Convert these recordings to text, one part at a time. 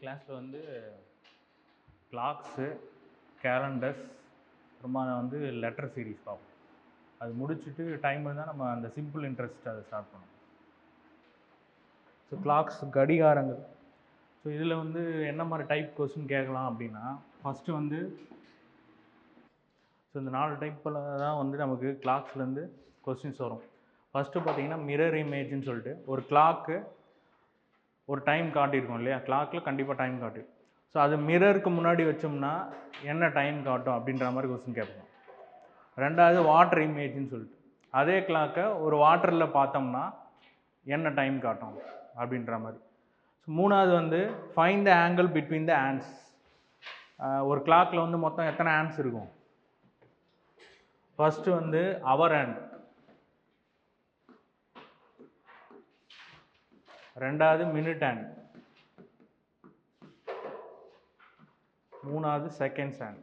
கிளாஸில் வந்து clocks, calendars, அப்புறமா வந்து லெட்டர் சீரிஸ் பார்ப்போம். அது முடிச்சுட்டு டைம் இருந்தால் நம்ம அந்த சிம்பிள் இன்ட்ரெஸ்ட் அதை ஸ்டார்ட் பண்ணுவோம். ஸோ கிளாக்ஸ் கடிகாரங்கள். ஸோ இதில் வந்து என்ன மாதிரி டைப் கொஸ்டின் கேட்கலாம் அப்படின்னா, ஃபஸ்ட்டு வந்து ஸோ இந்த 4 டைப்பில் தான் வந்து நமக்கு கிளாக்ஸ்லேருந்து கொஸ்டின்ஸ் வரும். ஃபஸ்ட்டு பார்த்தீங்கன்னா மிரர் இமேஜ்னு சொல்லிட்டு ஒரு கிளாக்கு ஒரு டைம் காட்டியிருக்கோம் இல்லையா, கிளாக்கில் கண்டிப்பாக டைம் காட்டிடும். ஸோ அது மிரருக்கு முன்னாடி வச்சோம்னா என்ன டைம் காட்டும் அப்படின்ற மாதிரி கொஸ்டின் கேட்போம். ரெண்டாவது வாட்டர் இமேஜ்னு சொல்லிட்டு அதே கிளாக்கை ஒரு வாட்டரில் பார்த்தோம்னா என்ன டைம் காட்டும் அப்படின்ற மாதிரி. ஸோ மூணாவது வந்து find the angle between the hands. ஒரு கிளாக்கில் வந்து மொத்தம் எத்தனை ஹேண்ட்ஸ் இருக்கும்? ஃபஸ்ட்டு வந்து அவர் ஹேண்ட், ரெண்டாவது மினிட் ஹேண்ட், மூணாவது செகண்ட்ஸ் ஹேண்ட்.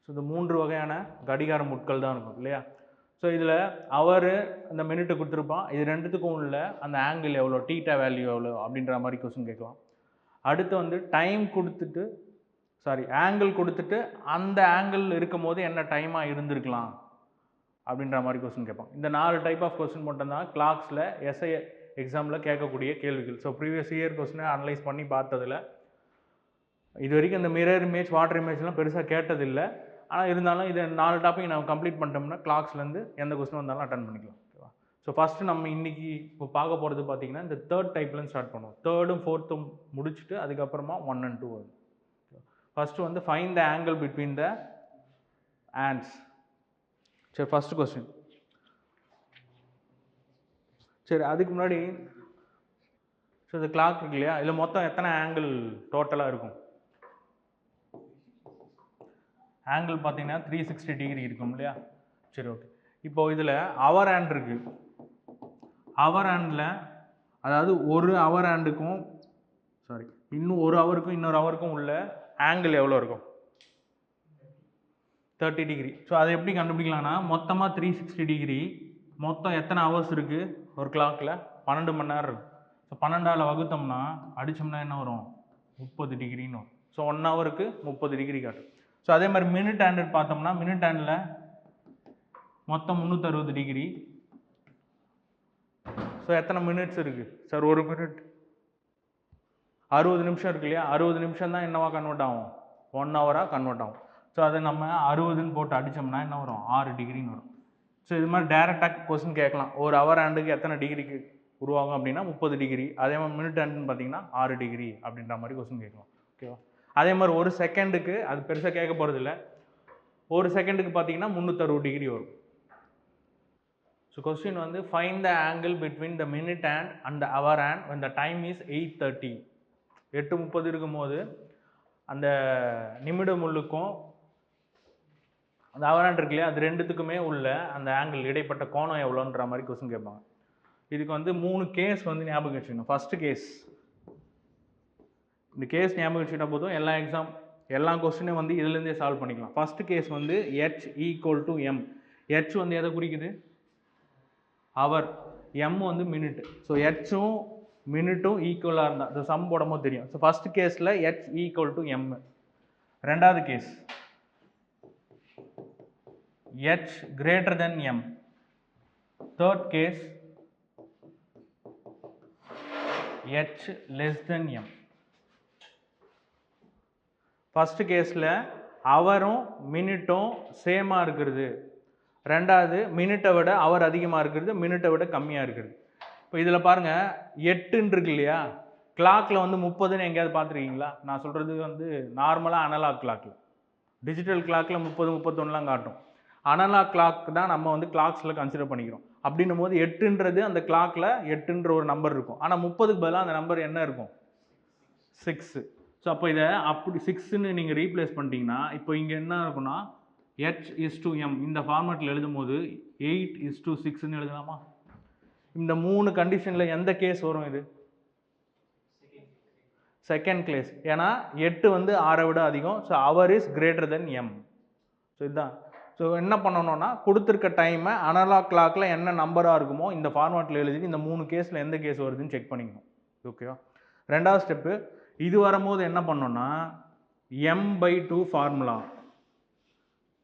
ஸோ இந்த 3 வகையான கடிகார முட்கள் தான் இருக்கும் இல்லையா. ஸோ இதில் அவர் அந்த மினிட்டு கொடுத்துருப்பான், இது ரெண்டுத்துக்கும் உள்ள அந்த ஆங்கிள் எவ்வளோ, டீட்டா வேல்யூ எவ்வளோ அப்படின்ற மாதிரி கொஸ்டின் கேட்கலாம். அடுத்து வந்து டைம் கொடுத்துட்டு ஆங்கிள் கொடுத்துட்டு அந்த ஆங்கிள் இருக்கும் போது என்ன டைமாக இருந்திருக்கலாம் அப்படின்ற மாதிரி கொஸ்டின் கேட்பான். இந்த 4 டைப் ஆஃப் கொஸ்டின் மட்டும்தான் கிளாக்ஸில் எஸ்ஐ எக்ஸாமில் கேட்கக்கூடிய கேள்விகள். ஸோ ப்ரீவியஸ் இயர் கொஸ்டினை அனலைஸ் பண்ணி பார்த்ததில் இது வரைக்கும் இந்த மிரர் இமேஜ், வாட்டர் இமேஜ்லாம் பெருசாக கேட்டதில்லை. ஆனால் இருந்தாலும் இது 4 டாபிக் நம்ம கம்ப்ளீட் பண்ணிட்டோம்னா கிளாக்ஸ்லேருந்து எந்த கொஸ்டின் வந்தாலும் அட்டன் பண்ணிக்கலாம். ஓகேவா. ஸோ ஃபஸ்ட்டு நம்ம இன்றைக்கி இப்போ பார்க்க போகிறது பார்த்திங்கன்னா இந்த 3rd டைப்லேருந்து ஸ்டார்ட் பண்ணுவோம். 3rd 4th முடிச்சுட்டு அதுக்கப்புறமா 1 and 2 வரும். ஃபஸ்ட்டு வந்து find the angle between the hands. சரி, ஃபஸ்ட்டு கொஸ்டின். சரி, அதுக்கு முன்னாடி ஸோ இந்த கிளாக் இருக்கு இல்லையா, இதில் மொத்தம் எத்தனை ஆங்கிள் டோட்டலாக இருக்கும்? ஆங்கிள் பார்த்தீங்கன்னா 360 டிகிரி இருக்கும் இல்லையா. சரி, ஓகே. இப்போது இதில் அவர் ஹேண்ட் இருக்குது. அவர் ஹேண்டில் அதாவது ஒரு அவர் ஹேண்டுக்கும் இன்னும் ஒரு ஹவருக்கும் இன்னொரு ஹவருக்கும் உள்ள ஆங்கிள் எவ்வளோ இருக்கும்? 30 டிகிரி. ஸோ அதை எப்படி கண்டுபிடிக்கலாம்னா, மொத்தமாக 360 டிகிரி, மொத்தம் எத்தனை ஹவர்ஸ் இருக்குது ஒரு கிளாக்கில்? 12 மணி நேரம் இருக்குது. ஸோ 12ஆல் வகுத்தோம்னா அடித்தோம்னா என்ன வரும்? 30 டிகிரின்னு வரும். ஸோ 1 ஹவருக்கு 30 டிகிரி காட்டும். ஸோ அதே மாதிரி மினிட் ஹேண்டு பார்த்தோம்னா, மினிட் ஹேண்டில் மொத்தம் 360 டிகிரி. ஸோ எத்தனை மினிட்ஸ் இருக்குது சார்? ஒரு மினிட் 60 நிமிஷம் இருக்கு இல்லையா. 60 நிமிஷம் தான் என்னவா கன்வெர்ட் ஆகும்? 1 ஹவராக கன்வெர்ட் ஆகும். ஸோ அதை நம்ம 60ன்னு போட்டு அடித்தோம்னா என்ன வரும்? 6 டிகிரின்னு வரும். ஸோ இது மாதிரி டேரெக்டாக கொஸ்டின் கேட்கலாம். ஒரு ஹவர் ஹேண்டுக்கு எத்தனை டிகிரிக்கு உருவாகும் அப்படின்னா 30 டிகிரி. அதே மாதிரி மினிட் ஹேண்டுன்னு பார்த்தீங்கன்னா 6 டிகிரி அப்படின்ற மாதிரி கொஸ்டின் கேட்கலாம். ஓகேவா. அதே மாதிரி ஒரு செகண்டுக்கு அது பெருசாக கேட்க போகிறது இல்லை. ஒரு செகண்டுக்கு பார்த்தீங்கன்னா 360 டிகிரி வரும். ஸோ கொஸ்டின் வந்து find the angle between the minute hand and the hour hand when the time is 8:30. 8:30 இருக்கும்போது அந்த நிமிட முள்ளுக்கும் அந்த அவர் ஹேண்ட் இருக்கு இல்லையா, அது ரெண்டுத்துக்குமே உள்ள அந்த ஆங்கிள் இடைப்பட்ட கோணம் எவ்வளோன்ற மாதிரி கொஸ்டின் கேட்பாங்க. இதுக்கு வந்து 3 கேஸ் வந்து ஞாபகம் வச்சுக்கணும். ஃபஸ்ட்டு கேஸ், இந்த கேஸ் ஞாபகம் வச்சுக்கிட்டா போதும், எல்லா கொஸ்டினையும் வந்து இதுலேருந்தே சால்வ் பண்ணிக்கலாம். ஃபஸ்ட்டு கேஸ் வந்து h = m. h வந்து எதை குறிக்குது? அவர். m வந்து மினிட். ஸோ ஹும் மினிட்டும் ஈக்குவலாக இருந்தால் இந்த சம் போடும்போது தெரியும். ஸோ ஃபஸ்ட்டு கேஸில் h = m. ரெண்டாவது case h greater than m. Third case h less than m. First கேஸில் அவரும் மினிட்டும் சேமாக இருக்கிறது. ரெண்டாவது மினிட்டை விட அவர் அதிகமாக இருக்கிறது, மினிட்டை விட கம்மியாக இருக்கிறது. இப்போ இதில் பாருங்கள், 8ன்னு இருக்கு இல்லையா, கிளாக்கில் வந்து 30ன்னு எங்கேயாவது பார்த்துருக்கீங்களா? நான் சொல்கிறது வந்து நார்மலாக அனலாக் கிளாக்கில். டிஜிட்டல் கிளாக்கில் 30, 31லாம் காட்டும். அனலாக் கிளாக் தான் நம்ம வந்து கிளாக்ஸில் கன்சிடர் பண்ணிக்கிறோம். அப்படின்னும் போது 8ன்றது அந்த கிளாக்கில் 8ன்ற ஒரு நம்பர் இருக்கும். ஆனால் 30க்கு பதிலாக அந்த நம்பர் என்ன இருக்கும்? 6. ஸோ அப்போ இதை அப்படி 6ன்னு நீங்கள் ரீப்ளேஸ் பண்ணிட்டீங்கன்னா இப்போ இங்கே என்ன இருக்குன்னா h/m இந்த ஃபார்மேட்டில் எழுதும் போது 8:6ன்னு எழுதலாமா? இந்த 3 கண்டிஷனில் எந்த கேஸ் வரும்? இது செகண்ட் கேஸ். ஏன்னா 8 வந்து 6 விட அதிகம். So hour is greater than m. So இதுதான். ஸோ என்ன பண்ணணும்னா கொடுத்துருக்க டைமை அனலாக் கிளாக்கில் என்ன நம்பராக இருக்குமோ இந்த ஃபார்மேட்டில் எழுதி இந்த 3 கேஸில் எந்த கேஸ் வருதுன்னு செக் பண்ணிக்கணும். ஓகேவா? ரெண்டாவது ஸ்டெப்பு, இது வரும்போது என்ன பண்ணோன்னா m/2 formula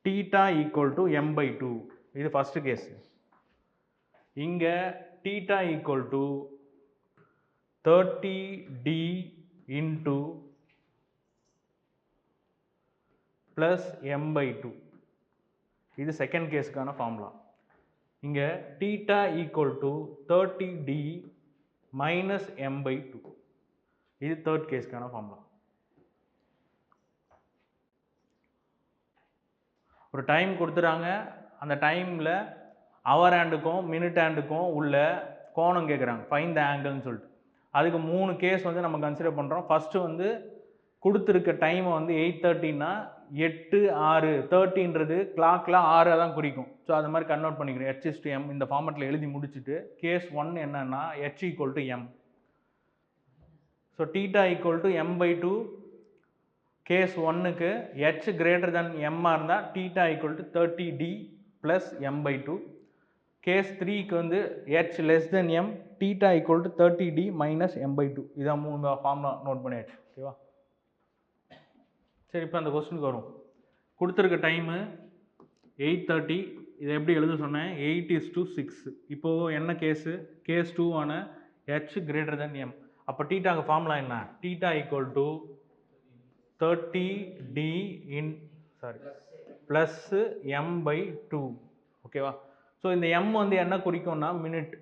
theta equal to m/2. இது ஃபஸ்ட்டு கேஸு. இங்கே theta equal to 30d into plus m/2. இது செகண்ட் கேஸுக்கான ஃபார்முலா. இங்கே theta equal to 30d minus m/2. இது தேர்ட் கேஸுக்கான ஃபார்முலா. ஒரு டைம் கொடுத்துறாங்க, அந்த டைமில் ஹவர் ஹேண்டுக்கும் மினிட் ஹேண்டுக்கும் உள்ள கோணம் கேட்குறாங்க, ஃபைண்ட் த ஆங்கிள்னு சொல்லிட்டு. அதுக்கு 3 கேஸ் வந்து நம்ம கன்சிடர் பண்ணுறோம். ஃபஸ்ட்டு வந்து கொடுத்துருக்க டைமை வந்து 8:30னா 8:06 30ன்றது கிளாக்கில் 6 தான் குறிக்கும். ஸோ அது மாதிரி கன்வெர்ட் பண்ணிக்கிறோம். h/m இந்த ஃபார்மெட்டில் எழுதி முடிச்சுட்டு கேஸ் 1 என்னன்னா h equal to m. So theta equal to m/2. Case 1க்கு h கிரேட்டர் தென் m-ஆக இருந்தால் theta equal to 30d plus m/2. Case 3க்கு வந்து h less than m, theta equal to 30d minus m/2. இதான் 3 formula note பண்ணியாச்சு. ஓகேவா? சரி, இப்போ அந்த கொஸ்டினுக்கு வரும். கொடுத்துருக்க டைமு 8:30. இதை எப்படி எழுத சொன்னேன்? 8:6. இப்போது என்ன case? Case 2 h greater than m. அப்போ தீட்டாக்கு ஃபார்முலா என்ன? தீட்டா equal to 30d plus m/2. ஓகேவா? ஸோ இந்த m வந்து என்ன குறிக்கும்னா மினிட்,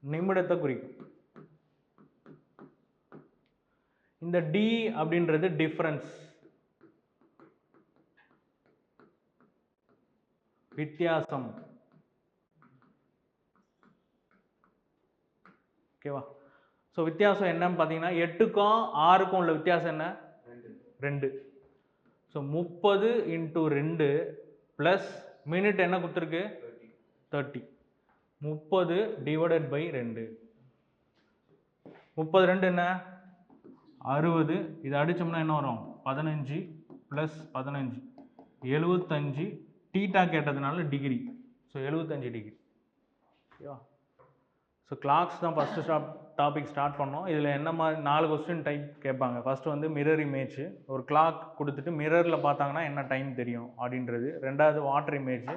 நிமிடத்தை குறிக்கும். இந்த d அப்படின்றது டிஃபரன்ஸ், வித்தியாசம். ஓகேவா? ஸோ வித்தியாசம் என்னன்னு பார்த்தீங்கன்னா 8க்கும் 6க்கும் உள்ள வித்தியாசம் என்ன? 2. ஸோ 30 × 2 ப்ளஸ் மினிட் என்ன கொடுத்துருக்கு? 30. 30 டிவைடட் பை 2. 32 என்ன? 60. இது அடித்தோம்னா என்ன வரும்? 15 ப்ளஸ் 15 75. தீட்டா கேட்டதுனால டிகிரி. So 75 degree. ஓகேவா? ஸோ கிளாக்ஸ் தான் ஃபஸ்ட்டு டாபிக் ஸ்டார்ட் பண்ணோம். இதில் என்ன மாதிரி 4 கொஸ்டின் டைப் கேட்பாங்க. ஃபஸ்ட்டு வந்து மிரர் இமேஜ், ஒரு கிளாக் கொடுத்துட்டு மிரரில் பார்த்தாங்கன்னா என்ன டைம் தெரியும் அப்படின்றது. ரெண்டாவது வாட்டர் இமேஜ்,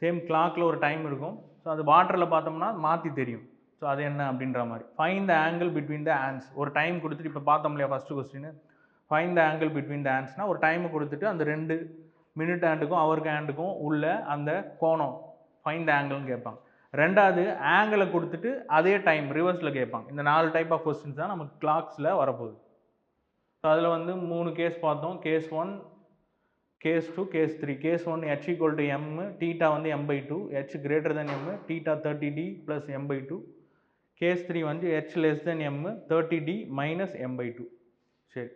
சேம் கிளாக்கில் ஒரு டைம் இருக்கும். ஸோ அது வாட்டரில் பார்த்தோம்னா மாற்றி தெரியும். ஸோ அது என்ன அப்படின்ற மாதிரி. Find the angle between the hands. ஒரு டைம் கொடுத்துட்டு, இப்போ பார்த்தோம் இல்லையா first question, find the angle between the ஹேண்ட்ஸ்னால் ஒரு டைமை கொடுத்துட்டு அந்த 2 மினிட் ஹேண்டுக்கும் அவருக்கு ஹேண்டுக்கும் உள்ள அந்த கோணம் ஃபைண்ட் த ஆங்கிள்னு கேட்பாங்க. ரெண்டாவது ஆங்கிளை கொடுத்துட்டு அதே டைம் ரிவர்ஸில் கேட்பாங்க. இந்த 4 டைப் ஆஃப் கொஸ்டின்ஸ் தான் நமக்கு கிளாக்ஸில் வரப்போகுது. ஸோ அதில் வந்து 3 கேஸ் பார்த்தோம். Case 1, case 2, case 3. Case 1 h equal to m, தீட்டா வந்து m/2, h greater than m, தீட்டா 30d ப்ளஸ் m/2. கேஸ் 3 வந்து h less than m, 30d minus m/2. சரி,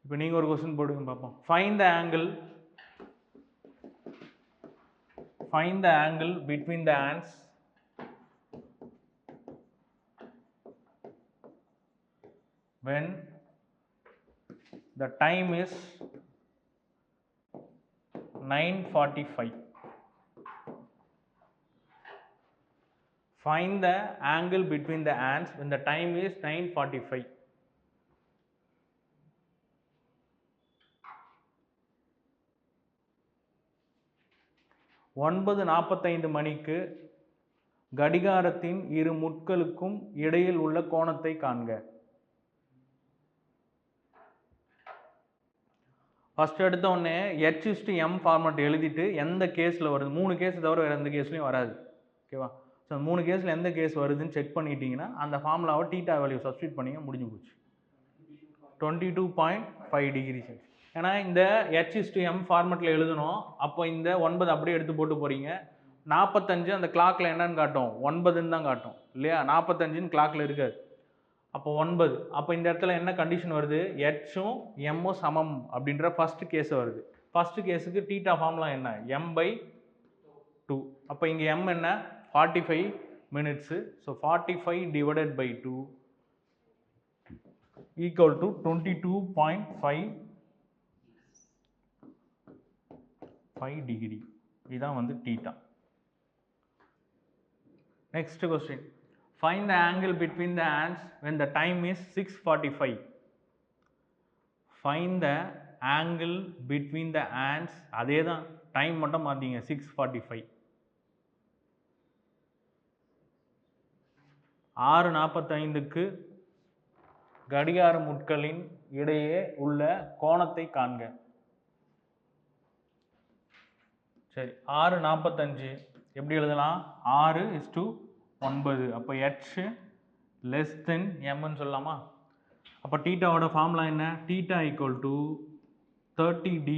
இப்போ நீங்கள் ஒரு கொஸ்டின் போடுங்க பார்ப்போம். Find the angle between the hands when the time is 9:45. Find the angle between the hands when the time is 9:45. ஒன்பது 45 மணிக்கு கடிகாரத்தின் இரு முட்களுக்கும் இடையில் உள்ள கோணத்தை காண்க. ஃபஸ்ட் எடுத்த உடனே h/m ஃபார்மேட் எழுதிட்டு எந்த கேஸில் வருது, 3 கேஸ் தவிர வேறு எந்த கேஸ்லையும் வராது. ஓகேவா? ஸோ 3 கேஸில் எந்த கேஸ் வருதுன்னு செக் பண்ணிட்டீங்கன்னா அந்த ஃபார்முலாவை தீட்டா வேல்யூ சப்ஸ்டியூட் பண்ணிங்க, முடிஞ்சு போச்சு. 22.5 டிகிரி சென்ஸ். ஏன்னா இந்த h/m ஃபார்மேட்டில் எழுதணும். அப்போ இந்த 9 அப்படியே எடுத்து போட்டு போகிறீங்க. 45 அந்த கிளாக்கில் என்னன்னு காட்டும்? 9ன்னு தான் காட்டும் இல்லையா? 45ன்னு கிளாக்கில் இருக்காது. அப்போ 9. அப்போ இந்த இடத்துல என்ன கண்டிஷன் வருது? h-ம் m-ம் சமம் அப்படின்ற ஃபர்ஸ்ட் கேஸ் வருது. ஃபர்ஸ்ட் கேஸுக்கு தீட்டா ஃபார்முலா என்ன? m/2. அப்போ இங்கே m என்ன? 45 minutes. So 45 divided by 2 equal to 22.5 5 degree. இதுதான் வந்து தீட்டா. Next question. Find the angle between the ants when the time is 6:45. Find the angle between the ants. அதே தான், டைம் மட்டும் மாற்றிங்க, 6:45. 6:45க்கு கடிகார முட்களின் இடையே உள்ள கோணத்தை காண்க. சரி, 6:45 எப்படி எழுதலாம்? 6:9. அப்போ h less than mன்னு சொல்லலாமா? அப்போ டீட்டாவோட ஃபார்முலா என்ன? Theta equal to 30d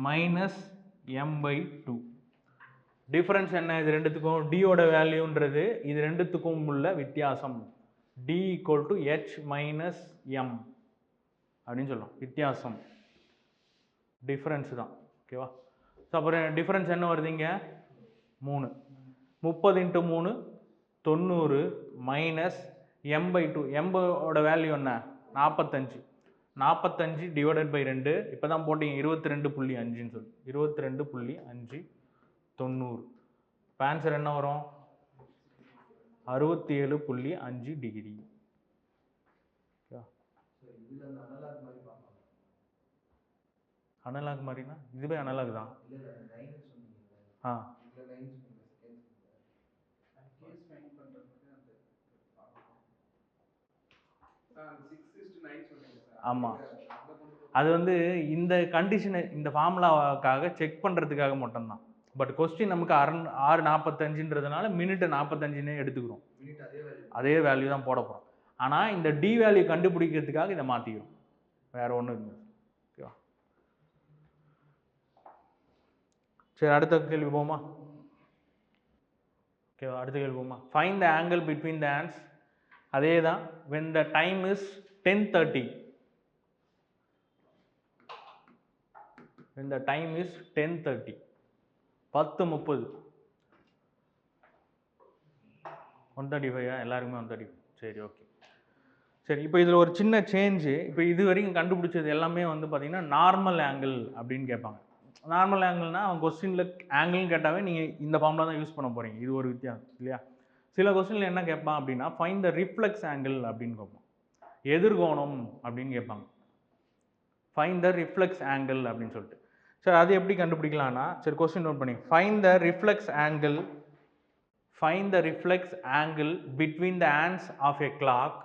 minus m/2. Difference என்ன இது ரெண்டுத்துக்கும்? டியோட வேல்யூன்றது இது ரெண்டுத்துக்கும் உள்ள வித்தியாசம். d equal to h minus m அப்படின்னு சொல்லலாம். வித்தியாசம், டிஃபரன்ஸ் தான். ஓகேவா? ஸோ அப்புறம் டிஃபரன்ஸ் என்ன வருதுங்க? 3. 30 × 3 90 மைனஸ் m/2. m-ஓட வேல்யூ என்ன? 45. 45 டிவைடட் பை 2. இப்போ தான் போட்டிங்க 22.5ன்னு சொல்லி. 22.5 90. இப்போ ஆன்சர் என்ன வரும்? 67.5 டிகிரி. அனலாக் மாதிரினா இதுவே அனலாக் தான். ஆ ஆமாம், அது வந்து இந்த கண்டிஷனை இந்த ஃபார்முலாவுக்காக செக் பண்ணுறதுக்காக மட்டும்தான். பட் கொஸ்டின் நமக்கு 6:45ன்றதுனால மினிட் 45ன்னு எடுத்துக்கிறோம். அதே வேல்யூ தான் போட போகிறோம். ஆனால் இந்த டி வேல்யூ கண்டுபிடிக்கிறதுக்காக இதை மாற்றிக்கிறோம், வேற ஒன்றும் இல்லை. ஓகேவா? சரி, அடுத்த கேள்வி போமா? ஓகேவா, அடுத்த கேள்வி போமா? Find the angle between the ants. அதே தான். when the time is 10:30. when the time is 10:30. 10:30. 135 எல்லாருக்குமே 135. சரி, ஓகே. சரி, இப்போ இதில் ஒரு சின்ன சேஞ்சு. இப்போ இது வரைக்கும் கண்டுபிடிச்சது எல்லாமே வந்து பார்த்தீங்கன்னா நார்மல் ஆங்கிள் அப்படின்னு கேட்பாங்க. நார்மல் ஆங்கிள்னா அவன் கொஸ்டினில் ஆங்கிள்னு கேட்டாவே நீங்கள் இந்த ஃபார்முலா தான் யூஸ் பண்ண போகிறீங்க. இது ஒரு வித்தியாசம் இல்லையா? சில கொஸ்டினில் என்ன கேட்பான் அப்படின்னா ஃபைண்ட் த ரிஃப்ளெக்ஸ் ஆங்கிள் அப்படின்னு கேட்பான். எதிர்கோணம் அப்படின்னு கேட்பாங்க. ஃபைண்ட் த ரிஃப்ளெக்ஸ் ஆங்கிள் அப்படின்னு சொல்லிட்டு. சரி, அது எப்படி கண்டுபிடிக்கலாம்னா, சரி கொஸ்டின் நோட் பண்ணி. Find the reflex angle. Find the reflex angle between the hands of a clock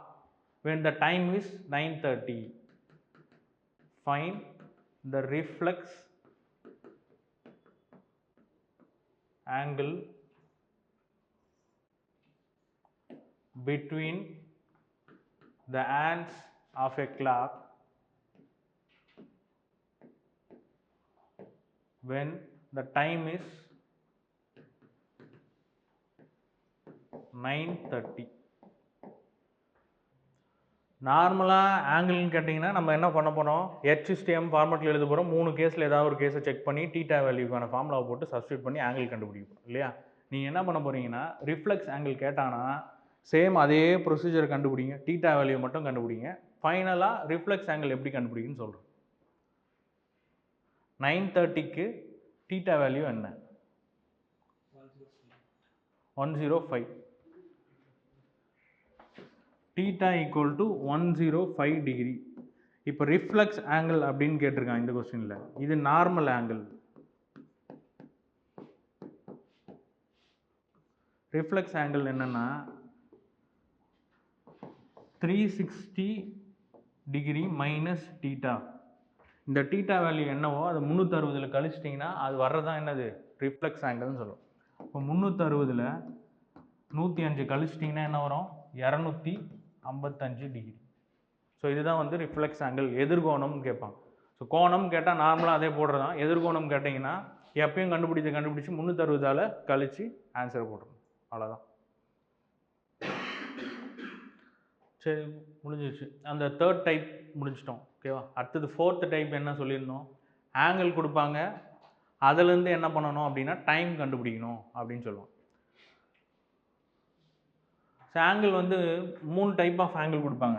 when the time is 9:30. Find the reflex angle between the hands of a clock when the time is 9:30. நார்மலாக ஆங்கிள்னு கேட்டிங்கன்னா நம்ம என்ன பண்ண போகிறோம்? HSTM ஃபார்மெட்டில் எழுத போகிறோம். 3 கேஸில் ஏதாவது ஒரு கேஸை செக் பண்ணி டீட்டா வேல்யூக்கான ஃபார்முலாவை போட்டு சப்ஸ்டியூட் பண்ணி ஆங்கிள் கண்டுபிடிப்போம் இல்லையா? நீங்கள் என்ன பண்ண போகிறீங்கன்னா ரிஃப்ளெக்ஸ் ஆங்கிள் கேட்டானா சேம் அதே ப்ரொசீஜர் கண்டுபிடிங்க, டீட்டா வேல்யூ மட்டும் கண்டுபிடிங்க. ஃபைனலாக ரிஃப்ளெக்ஸ் ஆங்கிள் எப்படி கண்டுபிடிக்குன்னு சொல்கிறோம். 9:30க்கு டீட்டா வேல்யூ என்ன? 105. Theta equal to 105 degree. இப்போ ரிஃப்ளெக்ஸ் ஆங்கிள் அப்படின்னு கேட்டிருக்காங்க இந்த கொஸ்டினில். இது நார்மல் ஆங்கிள். ரிஃப்ளெக்ஸ் ஆங்கிள் என்னன்னா 360 டிகிரி மைனஸ் டீட்டா. இந்த டீட்டா வேல்யூ என்னவோ அதை 360ல் கழிச்சிட்டிங்கன்னா அது வர்றதான் என்னது? ரிஃப்ளெக்ஸ் ஆங்கிள்னு சொல்லும். இப்போ 360ல் 105 கழிச்சிட்டிங்கன்னா என்ன வரும்? 255 டிகிரி. ஸோ இதுதான் வந்து ரிஃப்ளெக்ஸ் ஆங்கிள். எதிர்கோணம்னு கேட்பாங்க. ஸோ கோணம் கேட்டால் நார்மலாக அதே போடுறதான். எதிர்கோணம் கேட்டிங்கன்னா எப்பயும் கண்டுபிடிச்சு 360ஆல் கழித்து ஆன்சரை போட்டுருணும். அவ்வளோதான். சரி, முடிஞ்சிச்சு. அந்த தேர்ட் டைப் முடிச்சிட்டோம். ஓகேவா? அடுத்தது ஃபோர்த் டைப் என்ன சொல்லியிருந்தோம்? ஆங்கிள் கொடுப்பாங்க, அதுலேருந்து என்ன பண்ணணும் அப்படின்னா டைம் கண்டுபிடிக்கணும் அப்படின்னு சொல்லுவோம். ஸோ ஆங்கிள் வந்து 3 டைப் ஆஃப் ஆங்கிள் கொடுப்பாங்க.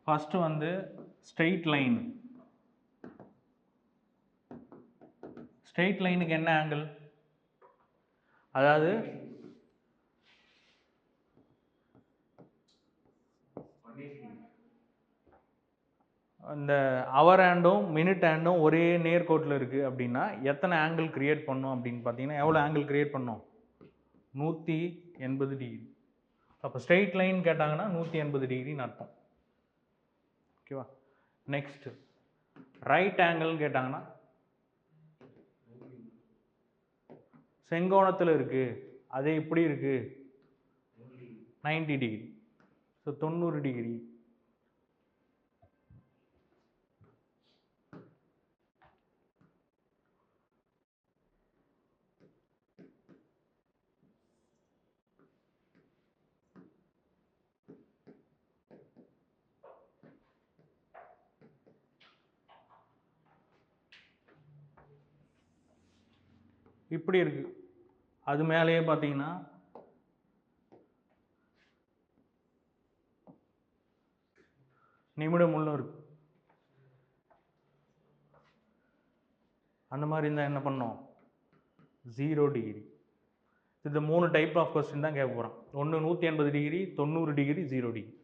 ஃபஸ்ட்டு வந்து ஸ்ட்ரெயிட் லைன், ஸ்ட்ரெயிட் லைனுக்கு என்ன ஆங்கிள், அதாவது இந்த அவர் ஹேண்டும் மினிட் ஹேண்டும் ஒரே நேர்கோட்டில் இருக்குது அப்படின்னா எத்தனை ஆங்கிள் கிரியேட் பண்ணும் அப்படின்னு பார்த்தீங்கன்னா எவ்வளோ ஆங்கிள் கிரியேட் பண்ணும், 180 டிகிரி. அப்போ ஸ்ட்ரெயிட் லைன் கேட்டாங்கன்னா 180 டிகிரின்னு அர்த்தம். ஓகேவா. நெக்ஸ்ட் ரைட் ஆங்கிள்னு கேட்டாங்கன்னா செங்கோணத்தில் இருக்குது, அதே இப்படி இருக்குது 90 டிகிரி. So 90 degree. இப்படி இருக்கு. அது மேலேயே பார்த்தீங்கன்னா நிமிடம் முள்ளும் இருக்கு. அந்த மாதிரி இருந்தால் என்ன பண்ணோம், 0 டிகிரி. இந்த 3 டைப் ஆஃப் கொஸ்டின் தான் கேட்க போகிறோம். ஒன்று 180 டிகிரி, 90 டிகிரி, 0 டிகிரி.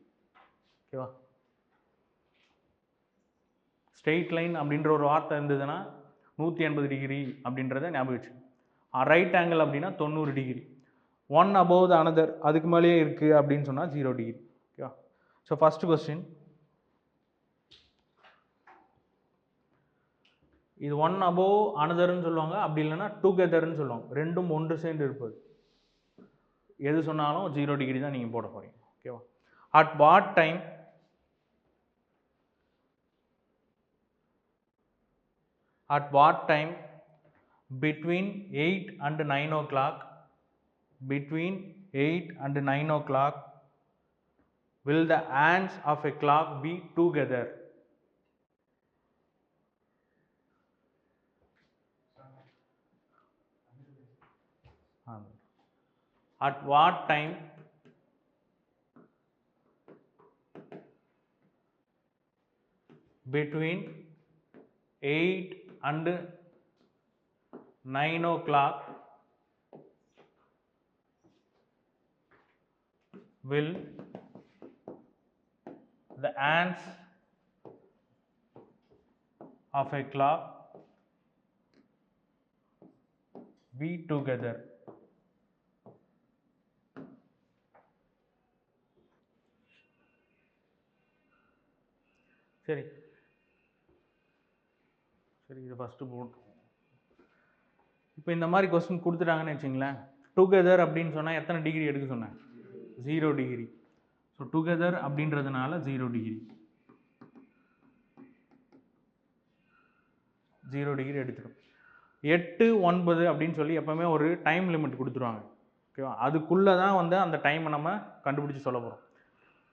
ஓகேவா. ஸ்ட்ரெயிட் லைன் அப்படின்ற ஒரு வார்த்தை இருந்ததுன்னா 180 டிகிரி அப்படின்றத ஞாபகம் வச்சு. ரைட் ஆங்கிள் அப்படின்னா 90 degree. One above the another, அதுக்கு மேலேயே இருக்குது அப்படின்னு சொன்னால் 0 டிகிரி. ஓகேவா. ஸோ ஃபஸ்ட் கொஸ்டின், இது ஒன் அபோவ் அனதர்னு சொல்லுவாங்க, அப்படி இல்லைன்னா டுகெதர்னு சொல்லுவாங்க. ரெண்டும் ஒன்று சேர்ந்து இருப்பது. எது சொன்னாலும் 0 டிகிரி தான் நீங்கள் போட போகிறீங்க. ஓகேவா. At what time, at what time between 8 and 9 o'clock, between 8 and 9 o'clock will the hands of a clock be together? At what time between 8 and 9 o'clock will the hands of a clock be together? சரி சரி, இது first போட்டு. இப்போ இந்த மாதிரி question கொடுத்துட்டாங்கன்னு வச்சுங்களேன், together அப்படின்னு சொன்னால் எத்தனை டிகிரி எடுக்க சொன்னேன், 0 டிகிரி. ஸோ டுகெதர் அப்படின்றதுனால 0 டிகிரி, 0 டிகிரி எடுத்துடும். 8, 9 அப்படின்னு சொல்லி எப்போவுமே ஒரு டைம் லிமிட் கொடுத்துருவாங்க. ஓகேவா. அதுக்குள்ளே தான் வந்து அந்த டைமை நம்ம கண்டுபிடிச்சி சொல்ல போகிறோம்.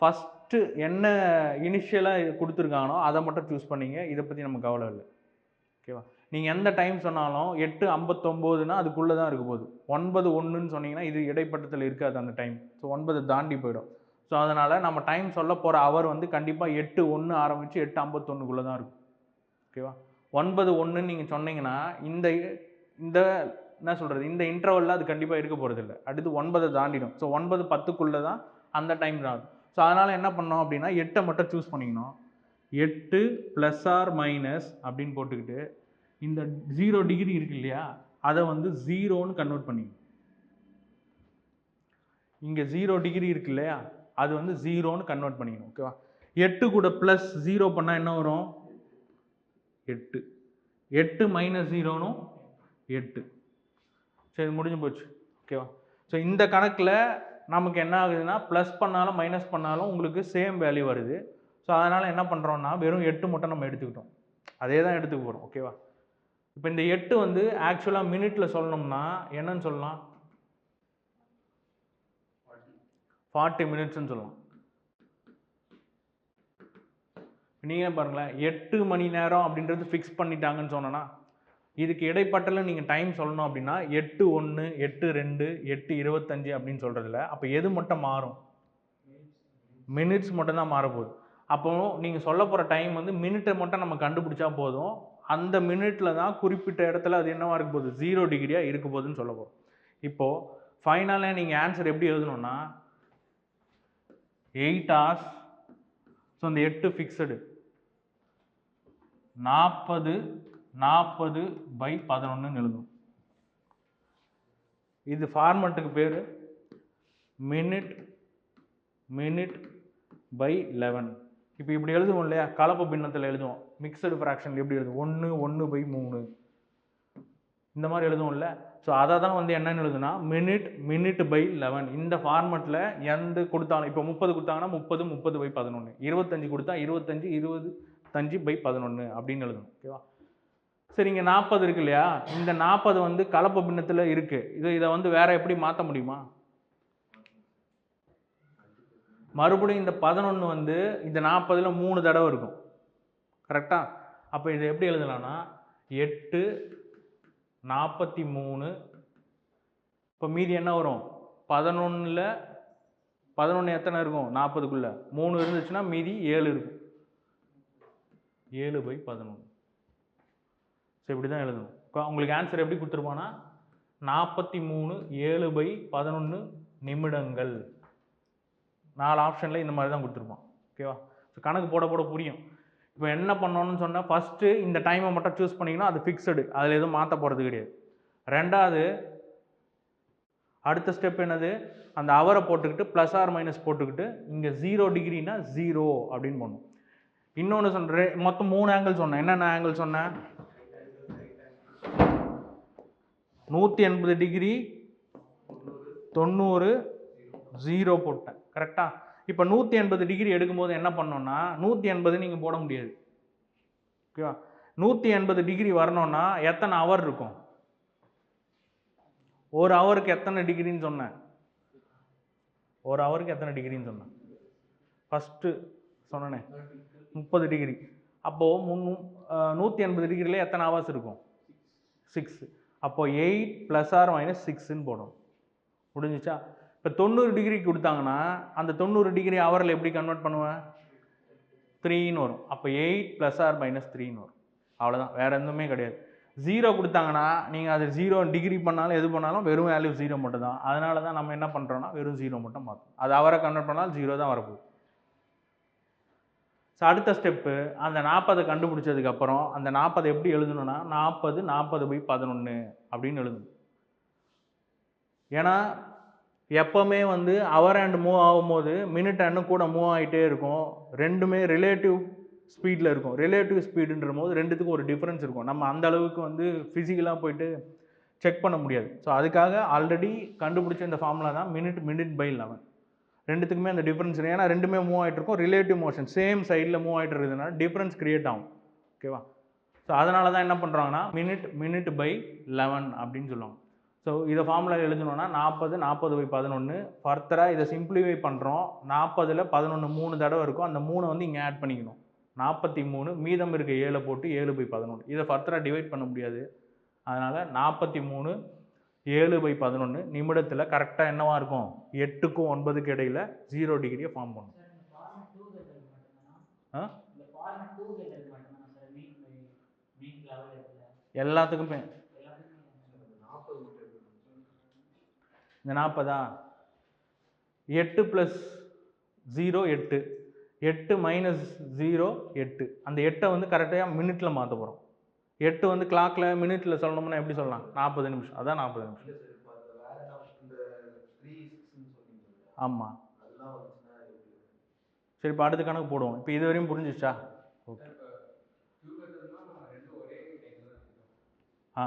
ஃபஸ்ட்டு என்ன இனிஷியலாக கொடுத்துருக்காங்களோ அதை மட்டும் சூஸ் பண்ணிங்க, இதை பற்றி நம்ம கவலை இல்லை. ஓகேவா. நீங்கள் எந்த டைம் சொன்னாலும் 8:59னா அதுக்குள்ளே தான் இருக்க போகுது. 9:01ன்னு சொன்னீங்கன்னா இது இடைப்பட்டத்தில் இருக்காது அந்த டைம். ஸோ 9 தாண்டி போயிடும். ஸோ அதனால் நம்ம டைம் சொல்ல போகிற அவர் வந்து கண்டிப்பாக 8:01 ஆரம்பித்து 8:51க்குள்ளே தான் இருக்கும். ஓகேவா. 9:01 நீங்கள் சொன்னீங்கன்னா இந்த இந்த என்ன சொல்கிறது, இந்த இன்டர்வலில் அது கண்டிப்பாக இருக்க போகிறது இல்லை. அடுத்து 9 தாண்டிடும். ஸோ 9:10க்குள்ளே தான் அந்த டைம் தான். ஸோ அதனால் என்ன பண்ணோம் அப்படின்னா 8 மட்டும் சூஸ் பண்ணிக்கணும். 8 ப்ளஸ் ஆர் மைனஸ் அப்படின்னு போட்டுக்கிட்டு இந்த 0 டிகிரி இருக்கு இல்லையா, அதை வந்து 0ன்னு கன்வெர்ட் பண்ணிக்கணும். இங்கே 0 டிகிரி இருக்கு இல்லையா, அது வந்து 0ன்னு கன்வெர்ட் பண்ணிக்கணும். ஓகேவா. 8 கூட ப்ளஸ் 0 பண்ணால் என்ன வரும், 8. 8 மைனஸ் 0னும் 8. சரி, முடிஞ்சு போச்சு. ஓகேவா. ஸோ இந்த கணக்கில் நமக்கு என்ன ஆகுதுன்னா ப்ளஸ் பண்ணாலும் மைனஸ் பண்ணாலும் உங்களுக்கு சேம் வேல்யூ வருது. ஸோ அதனால் என்ன பண்ணுறோன்னா வெறும் 8 மட்டும் நம்ம எடுத்துக்கிட்டோம், அதே தான் எடுத்துக்க போகிறோம். ஓகேவா. இப்போ இந்த 8 வந்து ஆக்சுவலாக மினிட்டில் சொல்லணும்னா என்னன்னு சொல்லலாம், 40 மினிட்ஸ்ன்னு சொல்லலாம். நீங்கள் பாருங்களேன், 8 மணி நேரம் அப்படின்றது ஃபிக்ஸ் பண்ணிட்டாங்கன்னு சொன்னோன்னா இதுக்கு இடைப்பட்டல நீங்கள் டைம் சொல்லணும் அப்படின்னா 8:1, 8:2, 8:25 அப்படின்னு சொல்கிறதுல அப்போ எது மட்டும் மாறும், மினிட்ஸ் மட்டும் தான் மாறப்போகுது. அப்போ நீங்கள் சொல்ல போகிற டைம் வந்து மினிட்டை மட்டும் நம்ம கண்டுபிடிச்சா போதும். அந்த மினிட்டில் தான் குறிப்பிட்ட இடத்துல அது என்னவா இருக்க போகுது, 0 டிகிரியாக இருக்க போகுதுன்னு சொல்ல போகிறோம். இப்போது ஃபைனலாக நீங்கள் ஆன்சர் எப்படி எழுதணும்னா 8 hours. ஸோ இந்த 8 ஃபிக்ஸடு 40/11 எழுதணும். இது ஃபார்மட்டுக்கு பேர் minute/11. இப்போ இப்படி எழுதுவோம் இல்லையா, கலப்பு பின்னத்தில் எழுதுவோம். மிக்சடு ஃப்ராக்ஷன் எப்படி எழுதுவோம், 1/3 இந்த மாதிரி எழுதுவோம்ல. ஸோ அதை தான் வந்து என்னன்னு எழுதுனா minute/11. இந்த ஃபார்மட்டில் எந்த கொடுத்தாலும், இப்போ 30 கொடுத்தாங்கன்னா 30/11, 25 கொடுத்தா 25/11 அப்படின்னு எழுதணும். ஓகேவா? சரி, இங்கே 40 இருக்கு இல்லையா, இந்த 40 வந்து கலப்பு பின்னத்தில் இருக்குது. இதை வந்து வேற எப்படி மாற்ற முடியுமா? மறுபடியும் இந்த 11 வந்து இந்த 40ல் 3 தடவை இருக்கும். கரெக்டா? அப்போ இதை எப்படி எழுதலாம்னா 8 43. இப்போ மீதி என்ன வரும், 11ல் 11 எத்தனை இருக்கும், 40க்குள்ள 3 இருந்துச்சுன்னா மீதி 7 இருக்கும். 7/11. ஸோ இப்படி தான் எழுதணும். உங்களுக்கு ஆன்சர் எப்படி கொடுத்துருப்பானா 43 7/11 நிமிடங்கள். 4 ஆப்ஷனில் இந்த மாதிரி தான் கொடுத்துருப்பான். ஓகேவா? ஸோ கணக்கு போட போட புரியும். இப்போ என்ன பண்ணணும்னு சொன்னால், ஃபஸ்ட்டு இந்த டைமை மட்டும் சூஸ் பண்ணிங்கன்னா அது ஃபிக்ஸடு, அதில் எதுவும் மாற்ற போகிறது கிடையாது. ரெண்டாவது அடுத்த ஸ்டெப் என்னது, அந்த அவரை போட்டுக்கிட்டு ப்ளஸ் ஆர் மைனஸ் போட்டுக்கிட்டு இங்கே 0 டிகிரினா 0 அப்படின்னு பண்ணணும். இன்னொன்று சொன்னேன், மொத்தம் 3 ஆங்கிள் சொன்னேன். என்னென்ன ஆங்கிள் சொன்னேன், 180 டிகிரி 90 0 போட்டேன். கரெக்டாக? இப்போ 180 டிகிரி எடுக்கும்போது என்ன பண்ணோம்னா 180 நீங்கள் போட முடியாது. ஓகேவா? 180 டிகிரி வரணும்னா எத்தனை அவர் இருக்கும், ஒரு ஹவருக்கு எத்தனை டிகிரின்னு சொன்னேன், ஒரு ஹவருக்கு எத்தனை டிகிரின்னு சொன்னேன், ஃபஸ்ட்டு சொன்னேனே 30 டிகிரி. அப்போது 180 டிகிரியில் எத்தனை ஹவர்ஸ் இருக்கும், 6. அப்போது 8 + or - 6ன்னு போடும். முடிஞ்சிச்சா? இப்போ 90 டிகிரி கொடுத்தாங்கன்னா அந்த 90 டிகிரி ஹவரில் எப்படி கன்வெர்ட் பண்ணுவேன், 3ன்னு வரும். அப்போ 8 + or - 3ன்னு வரும். அவ்வளோதான், வேறு எதுவுமே கிடையாது. 0 கொடுத்தாங்கன்னா நீங்கள் அது 0 டிகிரி பண்ணாலும் எது பண்ணாலும் வெறும் வேல்யூ 0 மட்டும் தான். அதனால தான் நம்ம என்ன பண்ணுறோன்னா வெறும் 0 மட்டும் மாற்றோம். அது அவரை கன்வெர்ட் பண்ணாலும் 0 தான் வரப்போகுது. ஸோ அடுத்த ஸ்டெப்பு, அந்த 40 கண்டுபிடிச்சதுக்கப்புறம் அந்த 40 எப்படி எழுதணும்னா 40 40/11 அப்படின்னு எழுதணும். ஏன்னா எப்போவுமே வந்து அவர் அண்ட் மூவ் ஆகும்போது மினிட் அண்ட் கூட மூவ் ஆகிட்டே இருக்கும். ரெண்டுமே ரிலேட்டிவ் ஸ்பீடில் இருக்கும். ரிலேட்டிவ் ஸ்பீடுன்ற போது ரெண்டுத்துக்கும் ஒரு டிஃப்ரென்ஸ் இருக்கும். நம்ம அந்த அளவுக்கு வந்து ஃபிசிக்கலாக போயிட்டு செக் பண்ண முடியாது. ஸோ அதுக்காக ஆல்ரெடி கண்டுபிடிச்ச இந்த ஃபார்முலா தான் minute/11. ரெண்டுத்துக்குமே அந்த டிஃப்ரென்ஸ், ஏன்னா ரெண்டுமே மூவ் ஆகிட்டு இருக்கும். ரிலேட்டிவ் மோஷன் சேம் சைடில் மூவ் ஆகிட்டு இருக்கிறதுனால டிஃப்ரென்ஸ் கிரியேட் ஆகும். ஓகேவா? ஸோ அதனால தான் என்ன பண்ணுறாங்கன்னா minute/11 அப்படின்னு சொல்லுவாங்க. ஸோ இதை ஃபார்முலா எழுதணும்னா 40 40/11. ஃபர்தராக இதை சிம்பிளிஃபை பண்ணுறோம். 40ல் 11 3 தடவை இருக்கும். அந்த 3 வந்து இங்கே ஆட் பண்ணிக்கணும். 43 மீதம் இருக்க 7 போட்டு 7/11. இதை ஃபர்தராக டிவைட் பண்ண முடியாது. அதனால் 43 7/11 நிமிடத்தில் கரெக்டாக என்னவா இருக்கும், 8க்கும் 9க்கும் இடையில் 0 டிகிரியை ஃபார்ம் பண்ணும். எல்லாத்துக்குமே இந்த 40 8 + 0 8, 8 - 0 8. அந்த 8 வந்து கரெக்டாக மினிட்டில் மாற்ற போகிறோம். 8 வந்து கிளாக்கில் மினிட்டில் சொல்லணும்னா எப்படி சொல்லலாம், 40 நிமிஷம். அதான் 40 நிமிஷம். ஆமாம். சரி, இப்போ அடுத்த கணக்கு போடுவோம். இப்போ இது வரையும் புரிஞ்சிச்சா? ஓகே. ஆ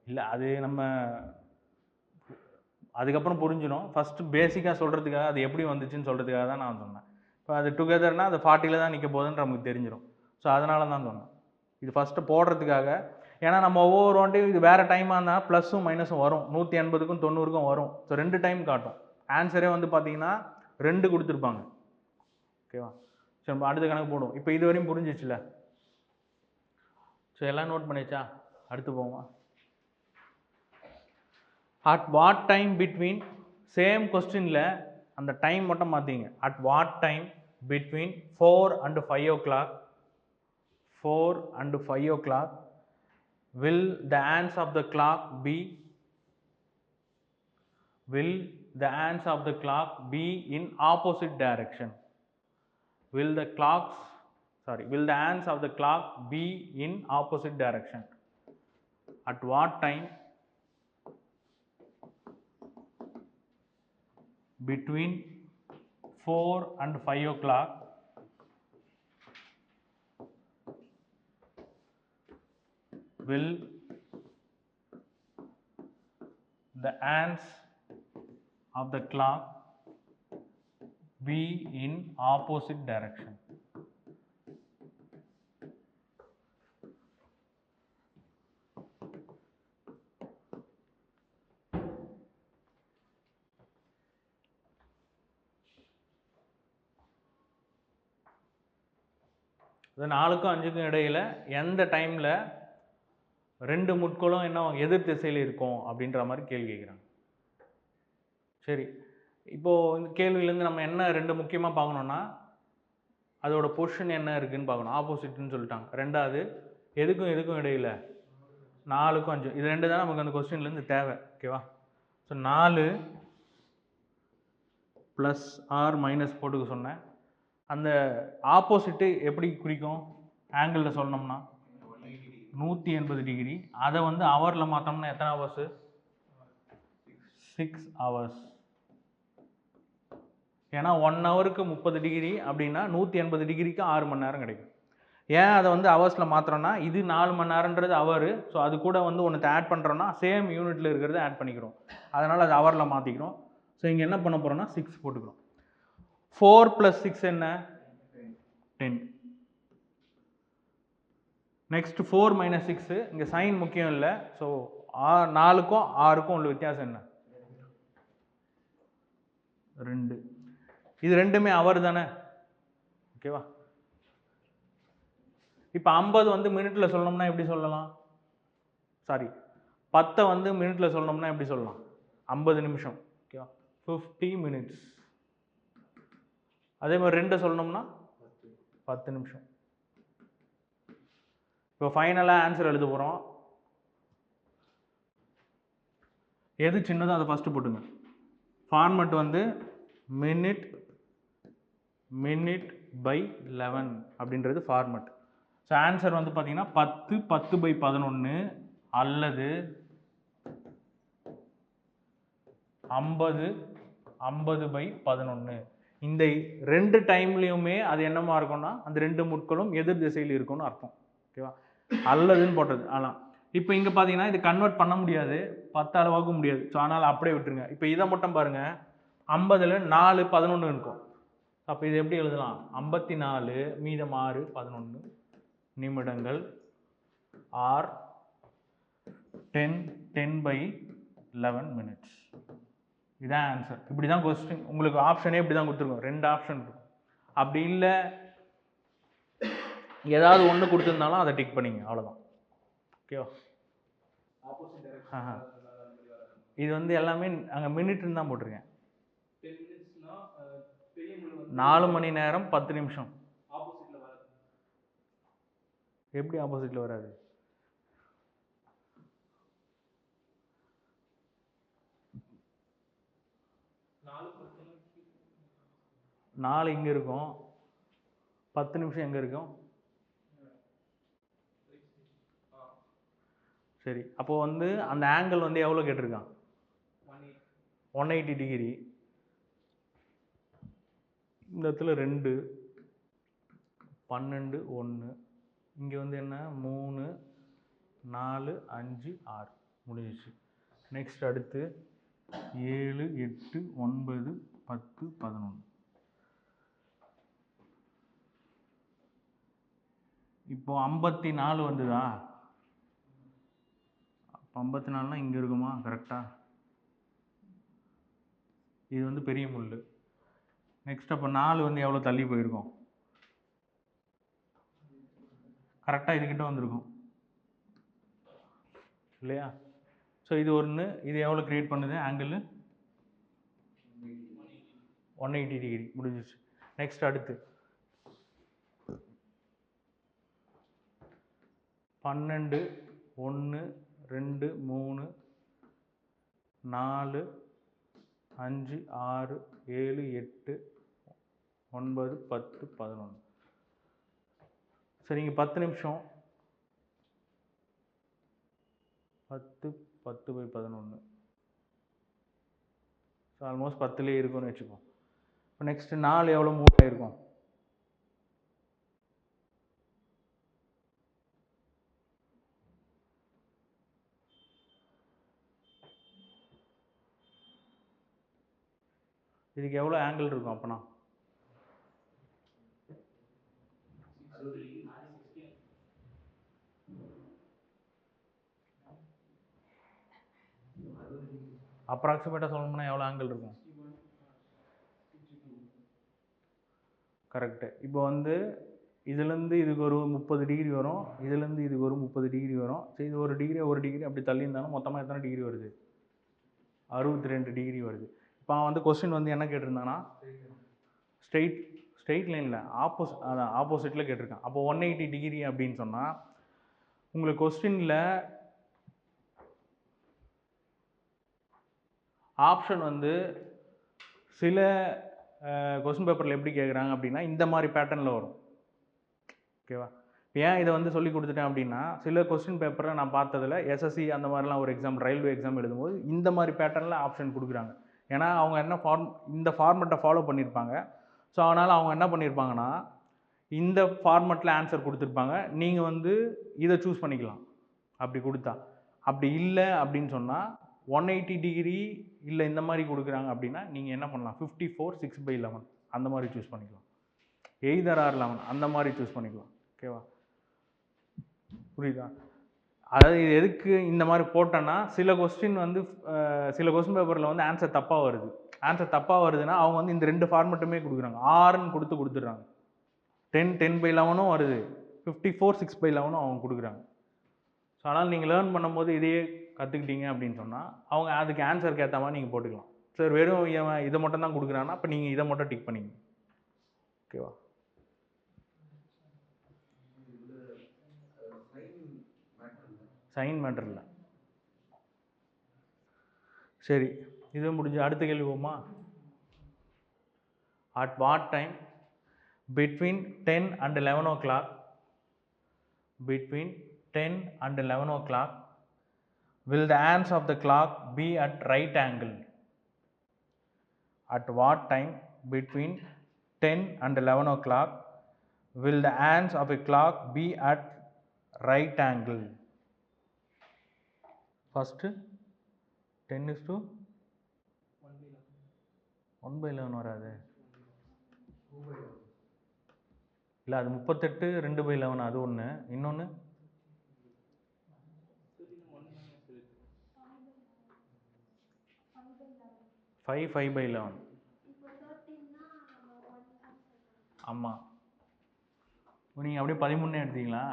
இல்லை, அது நம்ம அதுக்கப்புறம் புரிஞ்சிடும். ஃபஸ்ட்டு பேசிக்காக சொல்கிறதுக்காக அது எப்படி வந்துச்சுன்னு சொல்கிறதுக்காக தான் நான் சொன்னேன். இப்போ அது டுகெதர்னால் அது 40ல் தான் நிற்க போகுதுன்னு நமக்கு தெரிஞ்சிடும். ஸோ அதனால தான் சொன்னேன். இது ஃபஸ்ட்டு போடுறதுக்காக. ஏன்னா நம்ம ஒவ்வொரு வாட்டியும் இது வேறு டைமாக இருந்தால் ப்ளஸும் மைனஸும் வரும். 180க்கும் 90க்கும் வரும். ஸோ 2 டைம் காட்டும். ஆன்சரே வந்து பார்த்தீங்கன்னா 2 கொடுத்துருப்பாங்க. ஓகேவா? சரி, நம்ம அடுத்த கணக்கு போடுவோம். இப்போ இது வரையும் புரிஞ்சிச்சுல? ஸோ எல்லாம் நோட் பண்ணிச்சா? அடுத்து போவோம். At what time between, same questionல அந்த டைம் மட்டும் மாற்றிங்க. At what time between 4 and 5 o'clock, 4 and 5 o'clock will the hands of the clock be, will the hands of the clock be in opposite direction? Will the clocks, sorry, will the hands of the clock be in opposite direction? At what time between 4 and 5 o'clock will the hands of the clock be in opposite direction? இது 4க்கும் 5க்கும் இடையில் எந்த டைமில் ரெண்டு முட்களும் என்ன எதிர் திசையில் இருக்கும் அப்படின்ற மாதிரி கேள்வி கேட்குறாங்க. சரி, இப்போது இந்த கேள்வியிலேருந்து நம்ம என்ன ரெண்டு முக்கியமாக பார்க்கணுன்னா, அதோட பொசிஷன் என்ன இருக்குதுன்னு பார்க்கணும். ஆப்போசிட்னு சொல்லிட்டாங்க. ரெண்டாவது, எதுக்கும் இடையில் 4க்கும் 5, இது ரெண்டு தான் நமக்கு அந்த கொஸ்டின்லேருந்து தேவை. ஓகேவா? ஸோ 4 ப்ளஸ் ஆர் மைனஸ் போட்டுக்க சொன்னேன். அந்த ஆப்போசிட்டு எப்படி குறிக்கும்? ஆங்கிளில் சொல்லணும்னா 180 டிகிரி. அதை வந்து ஹவரில் மாற்றோம்னா எத்தனை ஹவர்ஸு? 6 hours. ஏன்னா 1 ஹவருக்கு 30 டிகிரி அப்படின்னா 180 டிகிரிக்கு 6 மணி நேரம் கிடைக்கும். ஏன் அதை வந்து ஹவர்ஸில் மாற்றுறோன்னா, இது 4 மணி நேரன்றது ஹவரு. ஸோ அது கூட வந்து ஒன்று ஆட் பண்ணுறோன்னா சேம் யூனிட்டில் இருக்கிறத ஆட் பண்ணிக்கிறோம். அதனால் அது ஹவரில் மாற்றிக்கிறோம். ஸோ இங்கே என்ன பண்ண போகிறோன்னா 6 போட்டுக்கிறோம். 4 + 6 என்ன? 10. நெக்ஸ்ட் 4 - 6, இங்கே சைன் முக்கியம் இல்லை. ஸோ 4க்கும் 6க்கும் உள்ள வித்தியாசம் என்ன? 2. இது ரெண்டுமே ஹவர் தானே? ஓகேவா? இப்போ 50 வந்து மினிட்ல சொல்லணும்னா எப்படி சொல்லலாம்? சாரி, 10 வந்து மினிட்ல சொல்லணும்னா எப்படி சொல்லலாம்? 50 நிமிஷம். ஓகேவா? 50 minutes. அதே மாதிரி 2 சொல்லணும்னா 10 நிமிஷம். இப்போ ஃபைனலாக ஆன்சர் எழுத போகிறோம். எது சின்னதோ அதை ஃபஸ்ட்டு போட்டுங்க. ஃபார்மட் வந்து மினிட் பை 11 அப்படின்றது ஃபார்மட். ஸோ ஆன்சர் வந்து பார்த்தீங்கன்னா 10/11 அல்லது 50/11. இந்த ரெண்டு டைம்லையுமே அது என்னமா இருக்கும்னா அந்த ரெண்டு முட்களும் எதிர் திசையில் இருக்கும்னு அர்த்தம். ஓகேவா? அல்லதுன்னு போட்டது. ஆனால் இப்போ இங்கே பார்த்தீங்கன்னா இது கன்வெர்ட் பண்ண முடியாது, 10ஆல் வகுக்க முடியாது. ஸோ அதனால் அப்படியே விட்டுருங்க. இப்போ இதை மட்டும் பாருங்கள், 50ல் 4 11 இருக்கும். அப்போ இது எப்படி எழுதலாம்? 54 மீதம் 6 11 நிமிடங்கள் ஆர் 10/11 minutes. இதான் ஆன்சர். இப்படி தான் கொஸ்டின். உங்களுக்கு ஆப்ஷனே இப்படி தான் கொடுத்துருக்கோம். 2 ஆப்ஷன் இருக்கும். அப்படி இல்லை ஏதாவது ஒன்று கொடுத்துருந்தாலும் அதை டிக் பண்ணிங்க, அவ்வளோதான். ஓகேவா? இது வந்து எல்லாமே அங்கே மினிட்னு தான் போட்டிருக்கேன். 4 மணி நேரம் 10 நிமிஷம். எப்படி ஆப்போசிட்டில் வராது? நாலு இங்கே இருக்கும், 10 நிமிஷம் எங்கே இருக்கும்? சரி, அப்போ வந்து அந்த ஆங்கிள் வந்து எவ்வளோ கேட்டிருக்கான்? 180 டிகிரி. இந்த இடத்துல 2 12 1, இங்கே வந்து என்ன 3 4 5 6 முடிஞ்சிச்சு. நெக்ஸ்ட் அடுத்து 7 8 9 10 11. இப்போ 54 வந்துதா? 54னா இங்கே இருக்குமா? கரெக்டாக. இது வந்து பெரிய முள். நெக்ஸ்ட் அப்போ 4 வந்து எவ்வளோ தள்ளி போயிருக்கும்? கரெக்டாக இதுக்கிட்ட வந்திருக்கும் இல்லையா? ஸோ இது ஒன்று, இது எவ்வளோ கிரியேட் பண்ணுது ஆங்கிள் 180 டிகிரி முடிஞ்சிச்சு. நெக்ஸ்ட் அடுத்து 12 1 2 3 4 5 6 7 8 9 10 11. சரி, இங்கே 10 நிமிஷம் 10 10/11. ஸோ ஆல்மோஸ்ட் 10லே இருக்கும்னு வச்சுப்போம். இப்போ நெக்ஸ்ட் 4 எவ்வளோ மூவ் ஆகிருக்கும்? இதுக்கு எவ்வளோ ஆங்கிள் இருக்கும் அப்போனா? அப்ராக்சிமேட்டாக சொல்லணும்னா எவ்வளோ ஆங்கிள் இருக்கும்? கரெக்டு. இப்போ வந்து இதுலேருந்து இதுக்கு ஒரு 30 டிகிரி வரும், இதுலேருந்து இதுக்கு ஒரு 30 டிகிரி வரும். சரி, இது ஒரு டிகிரி அப்படி தள்ளி இருந்தாலும் மொத்தமாக எத்தனை டிகிரி வருது? 62 டிகிரி வருது. இப்போ அவன் வந்து கொஸ்டின் வந்து என்ன கேட்டிருந்தானா, ஸ்ட்ரெயிட் லைனில் ஆப்போசிட்டில் கேட்டிருக்கான். அப்போ 180 டிகிரி அப்படின்னு சொன்னால் உங்களுக்கு கொஸ்டினில் ஆப்ஷன் வந்து சில கொஸ்டின் பேப்பரில் எப்படி கேட்குறாங்க அப்படின்னா இந்த மாதிரி பேட்டர்னில் வரும். ஓகேவா? ஏன் இதை வந்து சொல்லி கொடுத்துட்டேன் அப்படின்னா, சில கொஸ்டின் பேப்பரில் நான் பார்த்ததில் எஸ்எஸ்சி அந்த மாதிரிலாம் ஒரு எக்ஸாம், ரயில்வே எக்ஸாம் எழுதும்போது இந்த மாதிரி பேட்டர்னில் ஆப்ஷன் கொடுக்குறாங்க. ஏன்னா அவங்க என்ன இந்த ஃபார்மெட்டை ஃபாலோ பண்ணியிருப்பாங்க. ஸோ அதனால் அவங்க என்ன பண்ணியிருப்பாங்கன்னா இந்த ஃபார்மெட்டில் ஆன்சர் கொடுத்துருப்பாங்க. நீங்கள் வந்து இதை சூஸ் பண்ணிக்கலாம் அப்படி கொடுத்தா. அப்படி இல்லை அப்படின்னு சொன்னால் 180 டிகிரி இல்லை இந்த மாதிரி கொடுக்குறாங்க அப்படின்னா நீங்கள் என்ன பண்ணலாம், 54 6/11 அந்த மாதிரி சூஸ் பண்ணிக்கலாம். எய்தர் ஆர் 11 அந்த மாதிரி சூஸ் பண்ணிக்கலாம். ஓகேவா? புரியுதா? அதாவது இது எதுக்கு இந்த மாதிரி போட்டோன்னா, சில கொஸ்டின் பேப்பரில் வந்து ஆன்சர் தப்பாக வருது. ஆன்சர் தப்பாக வருதுன்னா அவங்க வந்து இந்த 2 ஃபார்மெட்டுமே கொடுக்குறாங்க. ஆர்ன்னு கொடுத்துட்றாங்க. 10/11 வருது, 54 6/11 அவங்க கொடுக்குறாங்க. ஸோ அதனால் நீங்கள் லேர்ன் பண்ணும்போது இதையே கற்றுக்கிட்டீங்க அப்படின்னு சொன்னால் அவங்க அதுக்கு ஆன்சருக்கு ஏற்ற மாதிரி நீங்கள் போட்டுக்கலாம். சார் வெறும் இதை மட்டும் தான் கொடுக்குறாங்கன்னா அப்போ நீங்கள் இதை மட்டும் டிக் பண்ணிங்க. ஓகேவா? சைன் மேட்டர் இல்லை. சரி, இது முடிஞ்சு அடுத்த கேள்வி போமா. At what time between 10 and 11 o'clock will the hands of the clock be at right angle? At what time between 10 and 11 o'clock will the hands of a clock be at right angle? First 10:1/11 வராது இல்லை, அது 38 2/11 அது ஒன்று. இன்னொன்று 5/11. ஆமாம், நீங்கள் அப்படியே 13 எடுத்தீங்களா?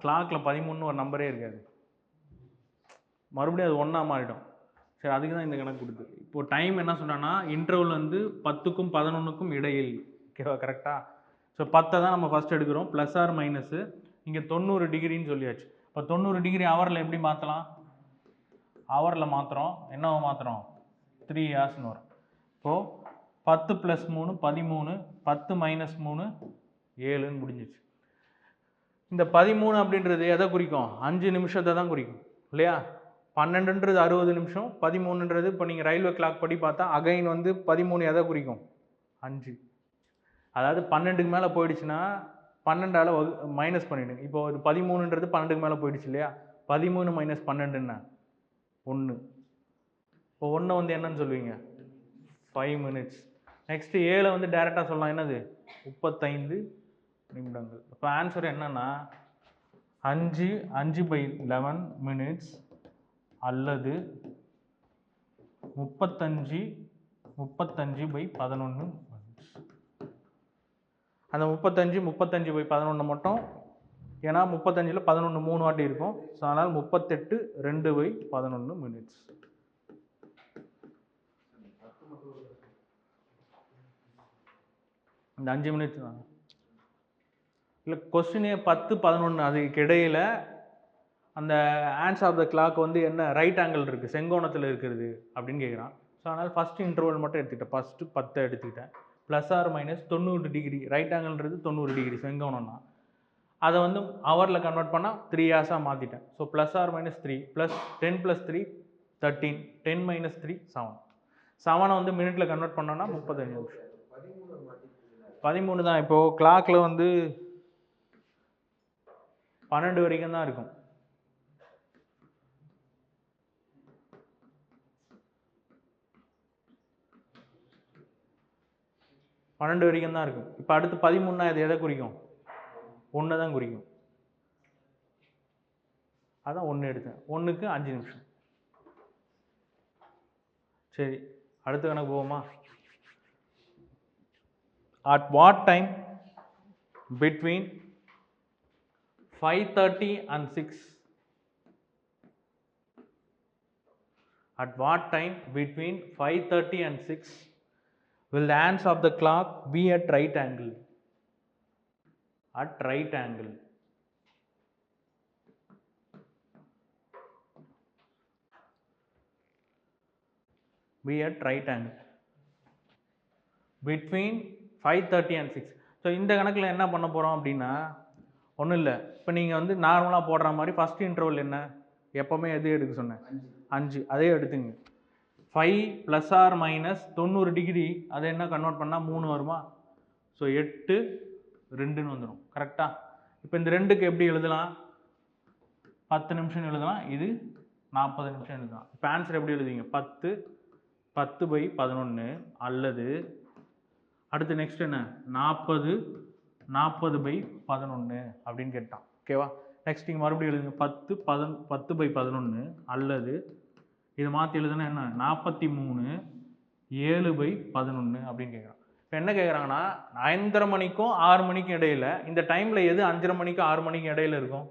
கிளாக்கில் 13 ஒரு நம்பரே இருக்காது, மறுபடியும் அது ஒன்றா மாறிடும். சரி, அதுக்கு தான் இந்த கணக்கு கொடுத்து. இப்போது டைம் என்ன சொன்னான்னா இன்டர்வல் வந்து 10க்கும் 11க்கும் இடையில். ஓகேவா? கரெக்டாக? ஸோ 10 தான் நம்ம ஃபஸ்ட் எடுக்கிறோம், ப்ளஸ் ஆர் மைனஸு. இங்கே 90 டிகிரின்னு சொல்லியாச்சு. இப்போ 90 டிகிரி ஹவரில் எப்படி மாற்றலாம்? ஹவரில் மாற்றுறோம், என்னவோ மாற்றுறோம், 3 hours வரும். இப்போது 10 + 3 13, 10 - 3 7ன்னு முடிஞ்சிச்சு. இந்த 13 அப்படின்றது எதை குறிக்கும்? 5 நிமிஷத்தை தான் குறிக்கும் இல்லையா? 12ன்றது 60 நிமிஷம், 13ன்றது இப்போ நீங்கள் ரயில்வே கிளாக் படி பார்த்தா அகைன் வந்து 13 எதை குறிக்கும்? 5. அதாவது 12க்கு மேலே போயிடுச்சுன்னா 12ஆல் மைனஸ் பண்ணிவிடுங்க. இப்போ ஒரு 13ன்றது 12க்கு மேலே போயிடுச்சு இல்லையா? 13 - 12ன்னா 1. இப்போ 1 வந்து என்னன்னு சொல்லுவீங்க? 5 minutes. நெக்ஸ்ட்டு 7 வந்து டேரெக்டாக சொல்லலாம், என்னது? 35 நிமிடங்கள். இப்போ ஆன்சர் என்னன்னா 5/11 minutes அல்லது 35/11. அந்த 35/11 மட்டும் ஏன்னா 35ல் 11 3 வாட்டி இருக்கும். ஸோ அதனால் 38 2/11 மினிட்ஸ். இந்த 5 மினிட்ஸ் தான் இல்லை. கொஸ்டினே 10 11 அதுக்கு இடையில் அந்த ஆன்சர் ஆஃப் த கிளாக் வந்து என்ன ரைட் ஆங்கிள் இருக்குது, செங்கோணத்தில் இருக்கிறது அப்படின்னு கேட்குறான். ஸோ அதனால் ஃபஸ்ட் இன்டர்வல் மட்டும் எடுத்துக்கிட்டேன். ஃபஸ்ட்டு 10 எடுத்துக்கிட்டேன். +or- 90 டிகிரி, ரைட் ஆங்கிள்ன்றது 90 டிகிரி செங்கோணம்னா அதை வந்து ஹவரில் கன்வெர்ட் பண்ணால் 3 ஹார்ஸாக மாற்றிட்டேன். So +or-3 plus 10 + 3 13, 10 - 3 7. 7 வந்து மினிட்ல கன்வெர்ட் பண்ணோன்னா 35 நிமிஷம். 13 தான். இப்போது கிளாக்கில் வந்து 12 வரைக்கும் தான் இருக்கும். இருக்கும். இப்போ அடுத்து 13னா இது எதை குறிக்கும்? 1 தான் குறிக்கும். அதான் 1 எடுத்தேன். 1க்கு 5 நிமிஷம். சரி, அடுத்த கணக்கு போவோமா? At what time between 5:30 and 6? At what time between 5:30 and 6 will the hands of the clock be at right angle? At right angle. Be at right angle. Between 5:30 and 6. So இந்த கணக்கில் என்ன பண்ண போகிறோம் அப்படின்னா ஒன்றும் இல்லை. இப்போ நீங்கள் வந்து நார்மலாக போடுற மாதிரி ஃபஸ்ட் இன்டர்வல் என்ன எப்போவுமே எது எடுக்க சொன்னேன்? 5. அதே எடுத்துங்க. 5 ± 90 டிகிரி அதை என்ன கன்வெர்ட் பண்ணால் 3 வருமா? ஸோ 8 2ன்னு வந்துடும். கரெக்டாக? இப்போ இந்த 2க்கு எப்படி எழுதலாம்? 10 நிமிஷம் எழுதலாம். இது 40 நிமிஷம் எழுதலாம். இப்போ ஆன்சர் எப்படி எழுதுவீங்க? 10/11 அல்லது அடுத்து நெக்ஸ்ட் என்ன 40/11 அப்படின்னு கேட்டான். ஓகேவா? நெக்ஸ்ட் நீங்கள் மறுபடியும் எழுதுங்க 10/11 அல்லது இது மாற்றி எழுதுனா என்ன 43 7/11 அப்படின்னு கேட்குறான். இப்போ என்ன கேட்குறாங்கன்னா 5:30 மணிக்கும் 6 மணிக்கும் இடையில இந்த டைமில் எது 5:30 மணிக்கும் 6 மணிக்கும் இடையில இருக்கும்?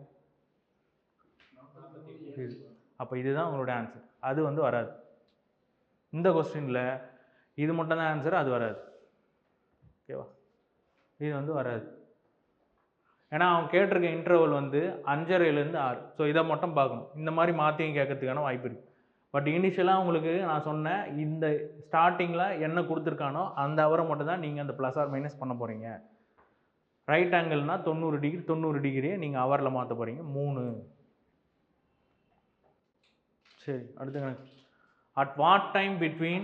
அப்போ இதுதான் உங்களோட ஆன்சர். அது வந்து வராது. இந்த கொஸ்டினில் இது மட்டும் தான் ஆன்சர், அது வராது. ஓகேவா? இது வந்து வராது. ஏன்னா அவன் கேட்டிருக்க இன்டர்வல் வந்து 5:30லேருந்து 6. ஸோ இதை மட்டும் பார்க்கணும். இந்த மாதிரி மாற்றியும் கேட்கறதுக்கான வாய்ப்பு இருக்குது. பட் இனிஷியலாக உங்களுக்கு நான் சொன்னேன் இந்த ஸ்டார்டிங்கில் என்ன கொடுத்துருக்கானோ அந்த அவரை மட்டும் தான் நீங்கள் அந்த +or- பண்ண போகிறீங்க. ரைட் ஆங்கிள்னா 90 டிகிரியை நீங்கள் ஹவரில் மாற்ற போகிறீங்க. 3. சரி, அடுத்து கணக்கு. At what time between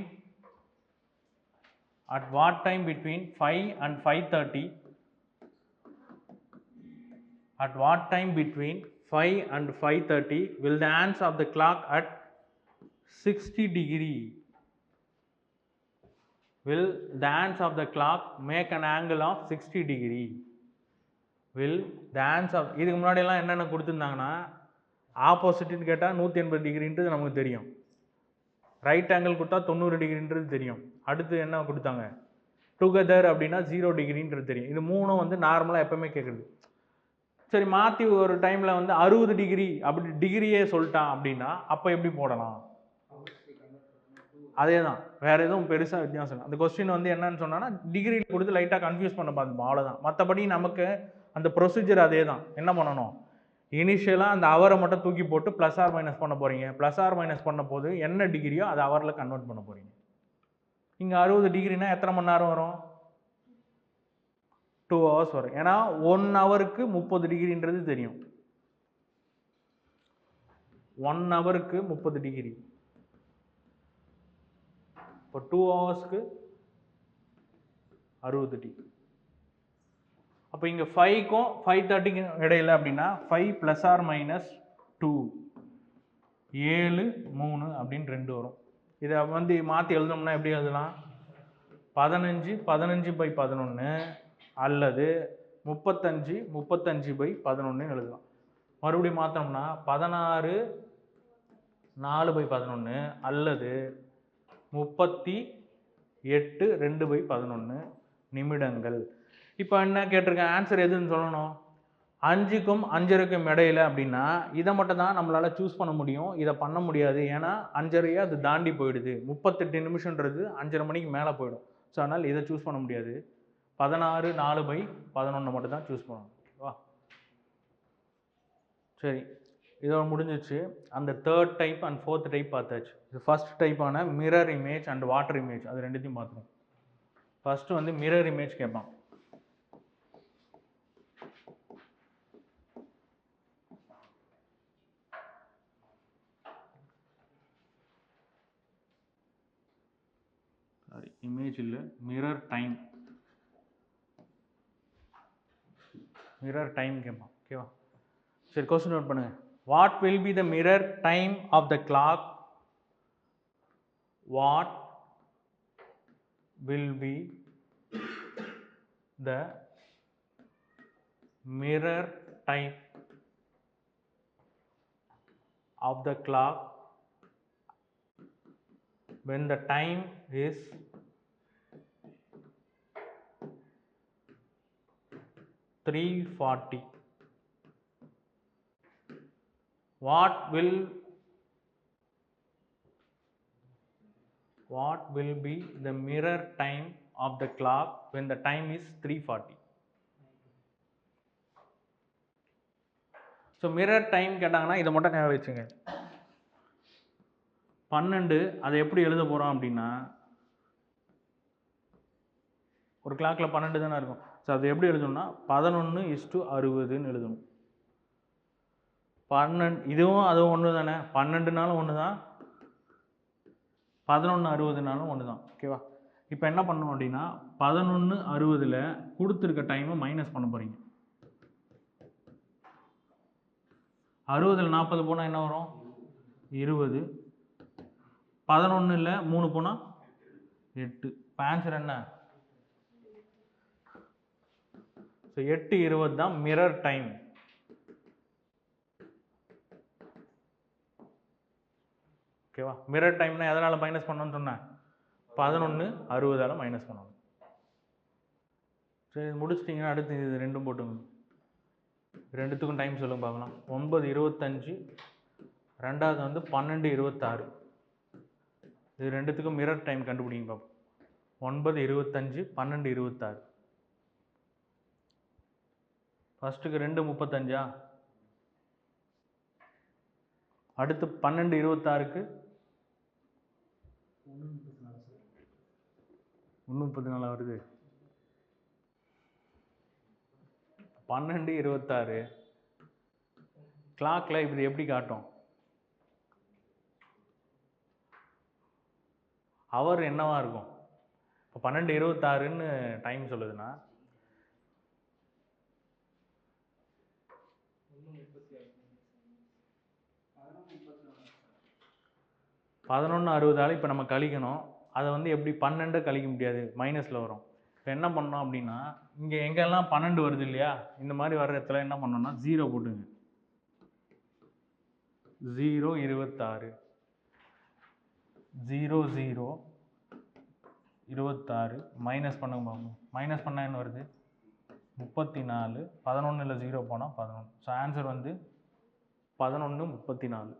5 and 5:30? At what time between 5 and 5:30 will the hands of the clock at 60 degree? Will the hands of the clock make an angle of 60 degree? Will the hands of இதுக்கு முன்னாடியெல்லாம் என்னென்ன கொடுத்துருந்தாங்கன்னா ஆப்போசிட்னு கேட்டால் 180 டிகிரின்றது நமக்கு தெரியும். Right angle கொடுத்தா 90 டிகிரின்றது தெரியும். அடுத்து என்ன கொடுத்தாங்க? டுகெதர் அப்படின்னா 0 டிகிரின்றது தெரியும். இது மூணும் வந்து நார்மலாக எப்பவுமே கேட்குறது. சரி, மாற்றி ஒரு டைமில் வந்து 60 டிகிரி அப்படி டிகிரியே சொல்லிட்டான் அப்படின்னா அப்போ எப்படி போடலாம்? அதே தான், வேறு எதுவும் பெருசாக வித்தியாசம். அந்த கொஸ்டின் வந்து என்னன்னு சொன்னான்னா டிகிரியில் கொடுத்து லைட்டாக கன்ஃபியூஸ் பண்ண பார்த்துப்போம், அவ்வளோதான். மற்றபடி நமக்கு அந்த ப்ரொசீஜர் அதே தான். என்ன பண்ணணும்? இனிஷியலாக அந்த அவரை மட்டும் தூக்கி போட்டு +or- பண்ண போகிறீங்க. +or- பண்ண போது என்ன டிகிரியோ அதை அவரில் கன்வெர்ட் பண்ண போகிறீங்க. இங்கே 60 டிகிரினா எத்தனை மணி நேரம் வரும்? 2 hours வரும். ஏன்னா 1 ஹவருக்கு 30 டிகிரின்றது தெரியும். 1 ஹவருக்கு 30 டிகிரி. இப்போ 2 ஹவர்ஸ்க்கு 60 டிகிரி. அப்போ இங்கே 5க்கும் 5:30க்கும் இடையில அப்படின்னா 5 ± 2 7 3 அப்படின்னு 2 வரும். இதை வந்து மாற்றி எழுதணும்னா எப்படி எழுதலாம்? 15/11 அல்லது 35/11 எழுதலாம். மறுபடியும் மாற்றோம்னா 16 4/11 அல்லது 38 2/11 நிமிடங்கள். இப்போ என்ன கேட்டிருக்கேன்? ஆன்சர் எதுன்னு சொல்லணும். 5க்கும் 5:30க்கும் இடையில அப்படின்னா இதை மட்டும் தான் நம்மளால் சூஸ் பண்ண முடியும். இதை பண்ண முடியாது. ஏன்னா 5:30 அது தாண்டி போயிடுது. 38 நிமிஷன்றது 5:30 மணிக்கு மேலே போயிடும். ஸோ அதனால் இதை சூஸ் பண்ண முடியாது. 16:4/11 மட்டும் தான் சூஸ் பண்ணணும். வா சரி, இதோட முடிஞ்சிச்சு. அந்த third type and fourth type பார்த்தாச்சு. இது ஃபர்ஸ்ட் டைப்பான mirror image and water image, அது ரெண்டுத்தையும் பார்த்துருவோம். ஃபர்ஸ்ட் வந்து மிரர் இமேஜ் கேட்பான். சாரி, இமேஜ் இல்லை, மிரர் டைம். மிரர் டைம் கேட்பான். ஓகேவா? சரி, கொஸ்டின் நோட் பண்ணுங்க. What will be the mirror time of the clock? What will be the mirror time of the clock when the time is 3:40? What will be the mirror time of the clock when the time is 3:40? So mirror time கேட்டாங்கன்னா இதை மட்டும் ஞாபகம் வச்சுங்க. 12 அதை எப்படி எழுத போகிறோம் அப்படின்னா, ஒரு கிளாக்கில் 12 தானே இருக்கும். ஸோ அதை எப்படி எழுதணும்னா 11:60ன்னு எழுதணும். 12 இதுவும் அதுவும் ஒன்று தானே, 12நாலும் ஒன்று தான், 11:60நாலும் ஒன்று தான். ஓகேவா? இப்போ என்ன பண்ணணும் அப்படின்னா 11:60ல் கொடுத்துருக்க டைமை மைனஸ் பண்ண போகிறீங்க. 60ல் 40 போனால் என்ன வரும்? 20. 11ல் 3 போனால் 8. இப்போ ஆன்சர் என்ன? ஸோ 8:20 தான் மிரர் டைம். ஓகேவா? மிரர் டைம்னா எதனால் மைனஸ் பண்ணணும்னு சொன்னேன்? 11:60ஆல் மைனஸ் பண்ணணும். சரி, முடிச்சிட்டிங்கன்னா அடுத்து இது ரெண்டும் போட்டுங்க. ரெண்டுத்துக்கும் டைம் சொல்லுங்க பார்க்கலாம். 9:25, ரெண்டாவது வந்து 12:26. இது ரெண்டுத்துக்கும் மிரர் டைம் கண்டுபிடிங்க பார்ப்போம். 9:25, 12:26. ஃபர்ஸ்ட்டுக்கு 2:35. அடுத்து 12:26க்கு 1:34 வருது. 12:26 கிளாக்ல இப்படி எப்படி காட்டும்? அவர் என்னவா இருக்கும்? இப்போ 12:26ன்னு டைம் சொல்லுதுன்னா 11:60ஆல் இப்போ நம்ம கழிக்கணும். அதை வந்து எப்படி 12 கழிக்க முடியாது, மைனஸில் வரும். இப்போ என்ன பண்ணோம் அப்படின்னா, இங்கே எங்கெல்லாம் 12 வருது இல்லையா, இந்த மாதிரி வர்ற இடத்துல என்ன பண்ணோம்னா 0 போட்டுங்க. 0:26, 0:0:26 மைனஸ் பண்ணுங்க பாப்போம். மைனஸ் பண்ணால் என்ன வருது? 34. 11ல் 0 போனால் 11. ஸோ ஆன்சர் வந்து 11:34.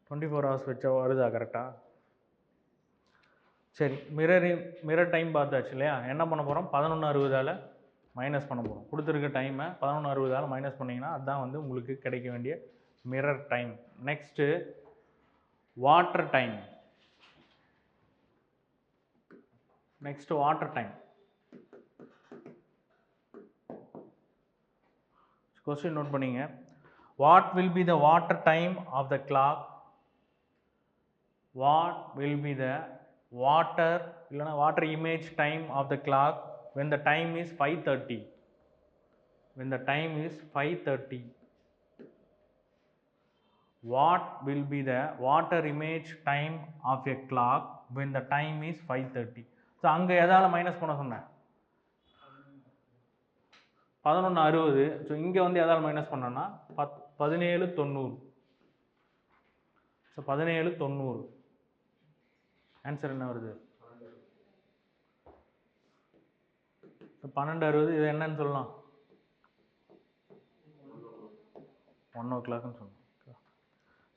24 hours வச்சா வருதா கரெக்டாக? சரி, மிரர் டைம் பார்த்தாச்சு இல்லையா? என்ன பண்ண போகிறோம்? 11:60ஆல் மைனஸ் பண்ண போகிறோம். கொடுத்துருக்க டைமை 11:60ஆல் மைனஸ் பண்ணிங்கன்னா அதுதான் வந்து உங்களுக்கு கிடைக்க வேண்டிய mirror time. Next water time. Question note பண்ணிங்க. What will be the water time of the clock? What will be the water image time of the clock when the time is 5:30? When the time is 5:30. What will be the water image time of a clock when the time is 5:30? So அங்கே எதால் minus பண்ண சொன்னேன்? 11:60. So இங்கே வந்து எதால் minus பண்ணோன்னா 17:90. So 17:90. Answer என்ன வருது? 12:60 இது என்னன்னு சொல்லலாம்? 1 o'clockன்னு சொல்லலாம்.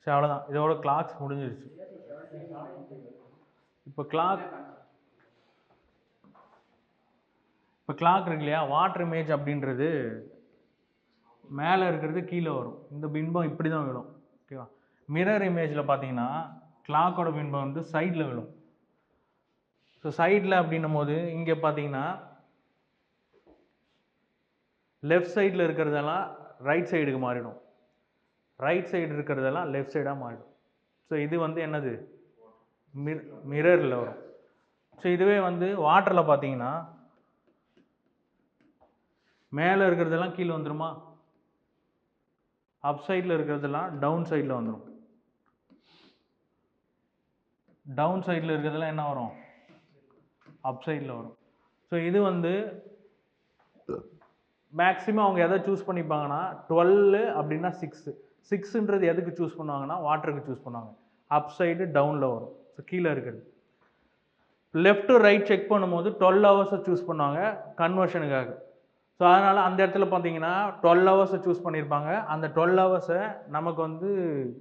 சரி, அவ்வளோதான். இதோட கிளாக்ஸ் முடிஞ்சிருச்சு. இப்போ கிளாக் இருக்கு இல்லையா, வாட்டர் இமேஜ் அப்படின்றது மேலே இருக்கிறது கீழே வரும். இந்த பிம்பம் இப்படி தான் விழும். ஓகேவா? மிரர் இமேஜில் பார்த்தீங்கன்னா கிளாக்கோட பிம்பம் வந்து சைடில் விழும். ஸோ சைடில் அப்படின்னும் போது இங்கே பார்த்தீங்கன்னா லெஃப்ட் சைடில் இருக்கிறதெல்லாம் ரைட் சைடுக்கு மாறிடும், ரைட் சைடு இருக்கிறதெல்லாம் லெஃப்ட் சைடாக மாறிடும். ஸோ இது வந்து என்னது, மிரரில் வரும். ஸோ இதுவே வந்து வாட்டரில் பார்த்தீங்கன்னா மேலே இருக்கிறதெல்லாம் கீழே வந்துடுமா, அப் சைடில் இருக்கிறதெல்லாம் டவுன் சைடில் வந்துடும், டவுன் சைடில் இருக்கிறதெல்லாம் என்ன வரும், அப் சைடில் வரும். ஸோ இது வந்து மேக்ஸிமம் அவங்க எதை சூஸ் பண்ணிப்பாங்கன்னா 12 அப்படின்னா 6ன்றது எதுக்கு சூஸ் பண்ணுவாங்கன்னா வாட்டருக்கு சூஸ் பண்ணுவாங்க. அப் சைடு டவுனில் வரும். ஸோ கீழே இருக்குது. லெஃப்ட் டு ரைட் செக் பண்ணும்போது 12 ஹவர்ஸை சூஸ் பண்ணுவாங்க கன்வர்ஷனுக்காக. ஸோ அதனால் அந்த இடத்துல பார்த்தீங்கன்னா 12 ஹவர்ஸை சூஸ் பண்ணியிருப்பாங்க. அந்த 12 ஹவர்ஸை நமக்கு வந்து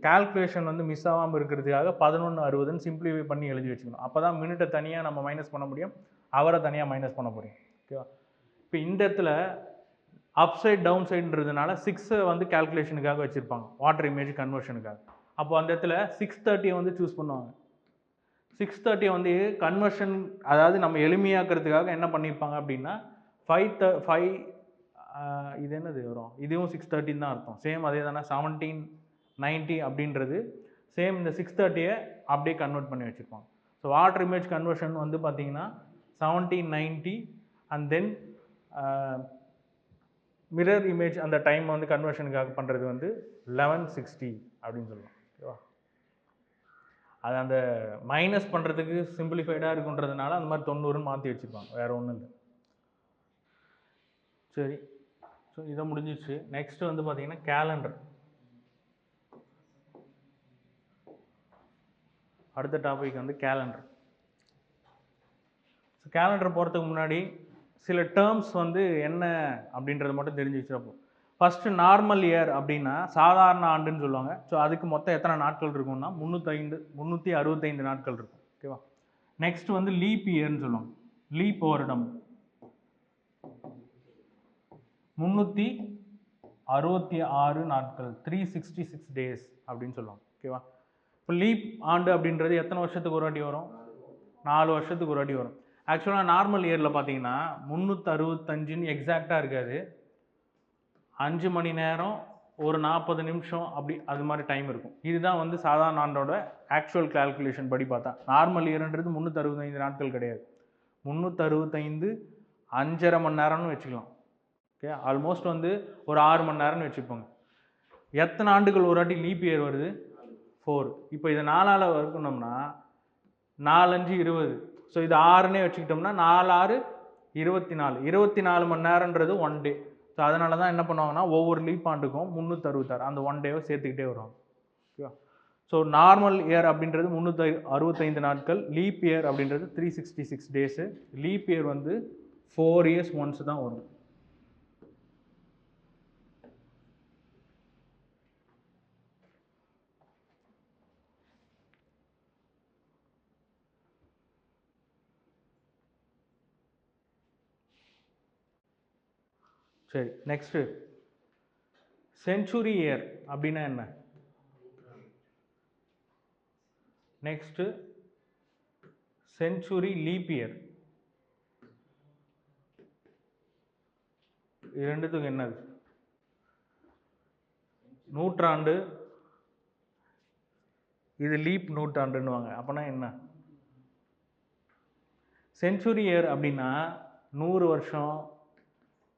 கால்குலேஷன் வந்து மிஸ் ஆகாமல் இருக்கிறதுக்காக 11:60ன்னு சிம்பிளிஃபை பண்ணி எழுதி வச்சுக்கணும். அப்போ தான் மினிட்டை தனியாக நம்ம மைனஸ் பண்ண முடியும், அவரை தனியாக மைனஸ் பண்ண முடியும். ஓகேவா? இப்போ இந்த இடத்துல அப் சைட் டவுன் சைடுன்றதுனால 6 வந்து கால்குலேஷனுக்காக வச்சுருப்பாங்க, வாட்டர் இமேஜ் கன்வர்ஷனுக்காக. அப்போ அந்த இடத்துல 6:30 வந்து சூஸ் பண்ணுவாங்க. 6:30 வந்து கன்வர்ஷன், அதாவது நம்ம எளிமையாக்குறதுக்காக என்ன பண்ணியிருப்பாங்க அப்படின்னா 5 இது என்னது வரும், இதுவும் 6:30 தான் அர்த்தம். சேம் அதே தானே, 1790 அப்படின்றது சேம். இந்த 6:30 அப்படியே கன்வெர்ட் பண்ணி வச்சுருப்பாங்க. ஸோ வாட்டர் இமேஜ் கன்வர்ஷன் வந்து பார்த்தீங்கன்னா 1790 அண்ட் தென் மிரர் இமேஜ் அந்த டைம் வந்து கன்வர்ஷனுக்காக பண்ணுறது வந்து 1160 அப்படின்னு சொல்லலாம். ஓகேவா? அது அந்த மைனஸ் பண்ணுறதுக்கு சிம்பிளிஃபைடாக இருக்குன்றதுனால அந்த மாதிரி 90ன்னு மாற்றி வச்சுருப்பாங்க, வேறு ஒன்றும் இல்லை. சரி, ஸோ இதை முடிஞ்சிச்சு. நெக்ஸ்ட் வந்து பார்த்தீங்கன்னா கேலண்டர். அடுத்த டாபிக் வந்து கேலண்டர். ஸோ கேலண்டர் போகிறதுக்கு முன்னாடி சில டேர்ம்ஸ் வந்து என்ன அப்படின்றது மட்டும் தெரிஞ்சு வச்சுருப்போம். ஃபஸ்ட்டு நார்மல் இயர் அப்படின்னா சாதாரண ஆண்டுன்னு சொல்லுவாங்க. ஸோ அதுக்கு மொத்தம் எத்தனை நாட்கள் இருக்கும்னா 365 நாட்கள் இருக்கும். ஓகேவா? நெக்ஸ்ட் வந்து லீப் இயர்னு சொல்லுவாங்க. லீப் வருடம் 366 நாட்கள், 366 டேஸ் அப்படின்னு சொல்லுவாங்க. ஓகேவா? இப்போ லீப் ஆண்டு அப்படின்றது எத்தனை வருஷத்துக்கு ஒரு வாட்டி வரும்? 4 வருஷத்துக்கு ஒரு வாட்டி வரும். ஆக்சுவலாக நார்மல் இயரில் பார்த்தீங்கன்னா 365ன்னு எக்ஸாக்டாக இருக்காது. 5 மணி நேரம் ஒரு 40 நிமிஷம் அப்படி அது மாதிரி டைம் இருக்கும். இதுதான் வந்து சாதாரண ஆண்டோட ஆக்சுவல் கால்குலேஷன் படி பார்த்தா. நார்மல் இயர்ன்றது 365 நாட்கள் கிடையாது, 365 5.5 மணி நேரம்னு வச்சுக்கலாம். ஓகே, ஆல்மோஸ்ட் வந்து ஒரு 6 மணி நேரம்னு வச்சுப்போங்க. எத்தனை ஆண்டுகள் ஒரு வாட்டி லீப் இயர் வருது? 4. இப்போ இதை 4ஆல் வகுக்கணும்னா 4 5 20. ஸோ இது 6ன்னே வச்சுக்கிட்டோம்னா 4 6 24. 24 மணி நேரன்றது 1 டே. ஸோ அதனால தான் என்ன பண்ணுவாங்கன்னா ஒவ்வொரு லீப் ஆண்டுக்கும் 366 அந்த 1 டேவை சேர்த்துக்கிட்டே வருவாங்க. ஓகேவா? ஸோ நார்மல் இயர் அப்படின்றது 365 நாட்கள், லீப் இயர் அப்படின்றது 366 டேஸு. லீப் இயர் வந்து 4 years ஒன்ஸ் தான் வரும். சரி, நெக்ஸ்ட்டு செஞ்சுரி இயர் அப்படின்னா என்ன? Next century leap year. இது ரெண்டுத்துக்கும் என்னது? நூற்றாண்டு, இது லீப் நூற்றாண்டுன்னுவாங்க. அப்போனா என்ன? செஞ்சுரி இயர் அப்படின்னா 100 வருஷம்,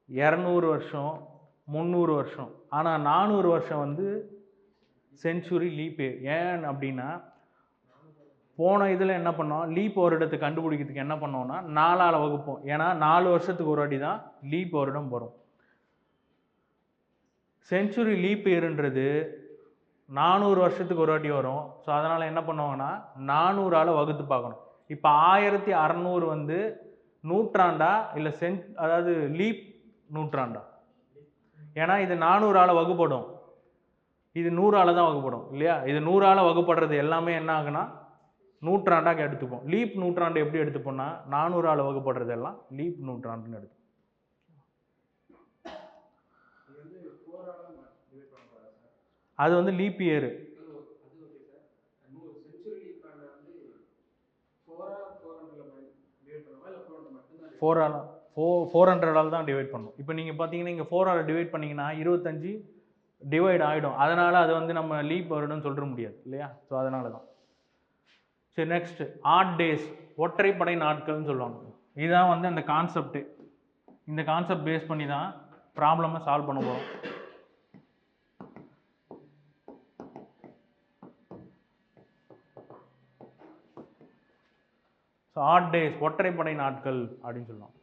200 வருஷம், 300 வருஷம். ஆனால் 400 வருஷம் வந்து செஞ்சுரி லீப் இயர். ஏன் அப்படின்னா போன இதில் என்ன பண்ணோம், லீப் வருடத்தை கண்டுபிடிக்கிறதுக்கு என்ன பண்ணோம்னா 4ஆல் வகுப்போம். ஏன்னா 4 வருஷத்துக்கு ஒரு வாட்டி தான் லீப் வருடம் வரும். செஞ்சுரி லீப் இயர்ன்றது 400 வருஷத்துக்கு ஒரு வாட்டி வரும். ஸோ அதனால் என்ன பண்ணுவாங்கன்னா 400ஆல் வகுத்து பார்க்கணும். இப்போ 1600 வந்து நூற்றாண்டா இல்லை அதாவது லீப் நூற்றாண்டா? ஏன்னா இது 400ஆல் வகுப்படும், இது 100ஆல் தான் வகுப்படும் இல்லையா? இது 100ஆல் வகுப்படுறது எல்லாமே என்ன ஆகுனா நூற்றாண்டாக எடுத்துப்போம். லீப் நூற்றாண்டு எப்படி எடுத்துப்போம்னா 400ஆல் வகுப்படுறது எல்லாம் லீப் நூற்றாண்டுன்னு எடுத்துப்போம். அது வந்து லீப் இயர். 400ஆல் தான் டிவைட் பண்ணும். இப்போ நீங்கள் பார்த்தீங்கன்னா இங்கே 4ஆல் டிவைட் பண்ணிங்கன்னா 25 டிவைட் ஆகிடும். அதனால் அது வந்து நம்ம லீப் வருடம்னு சொல்ல முடியாது இல்லையா? ஸோ அதனால தான். சரி, நெக்ஸ்ட் ஆட் டேஸ், ஒற்றைப்படை நாட்கள்னு சொல்லுவாங்க. இதுதான் வந்து அந்த கான்செப்ட். இந்த கான்செப்ட் பேஸ் பண்ணி தான் ப்ராப்ளமை சால்வ் பண்ண போகிறோம். ஸோ ஆட் டேஸ், ஒற்றைப்படை நாட்கள் அப்படின்னு சொல்லுவாங்க.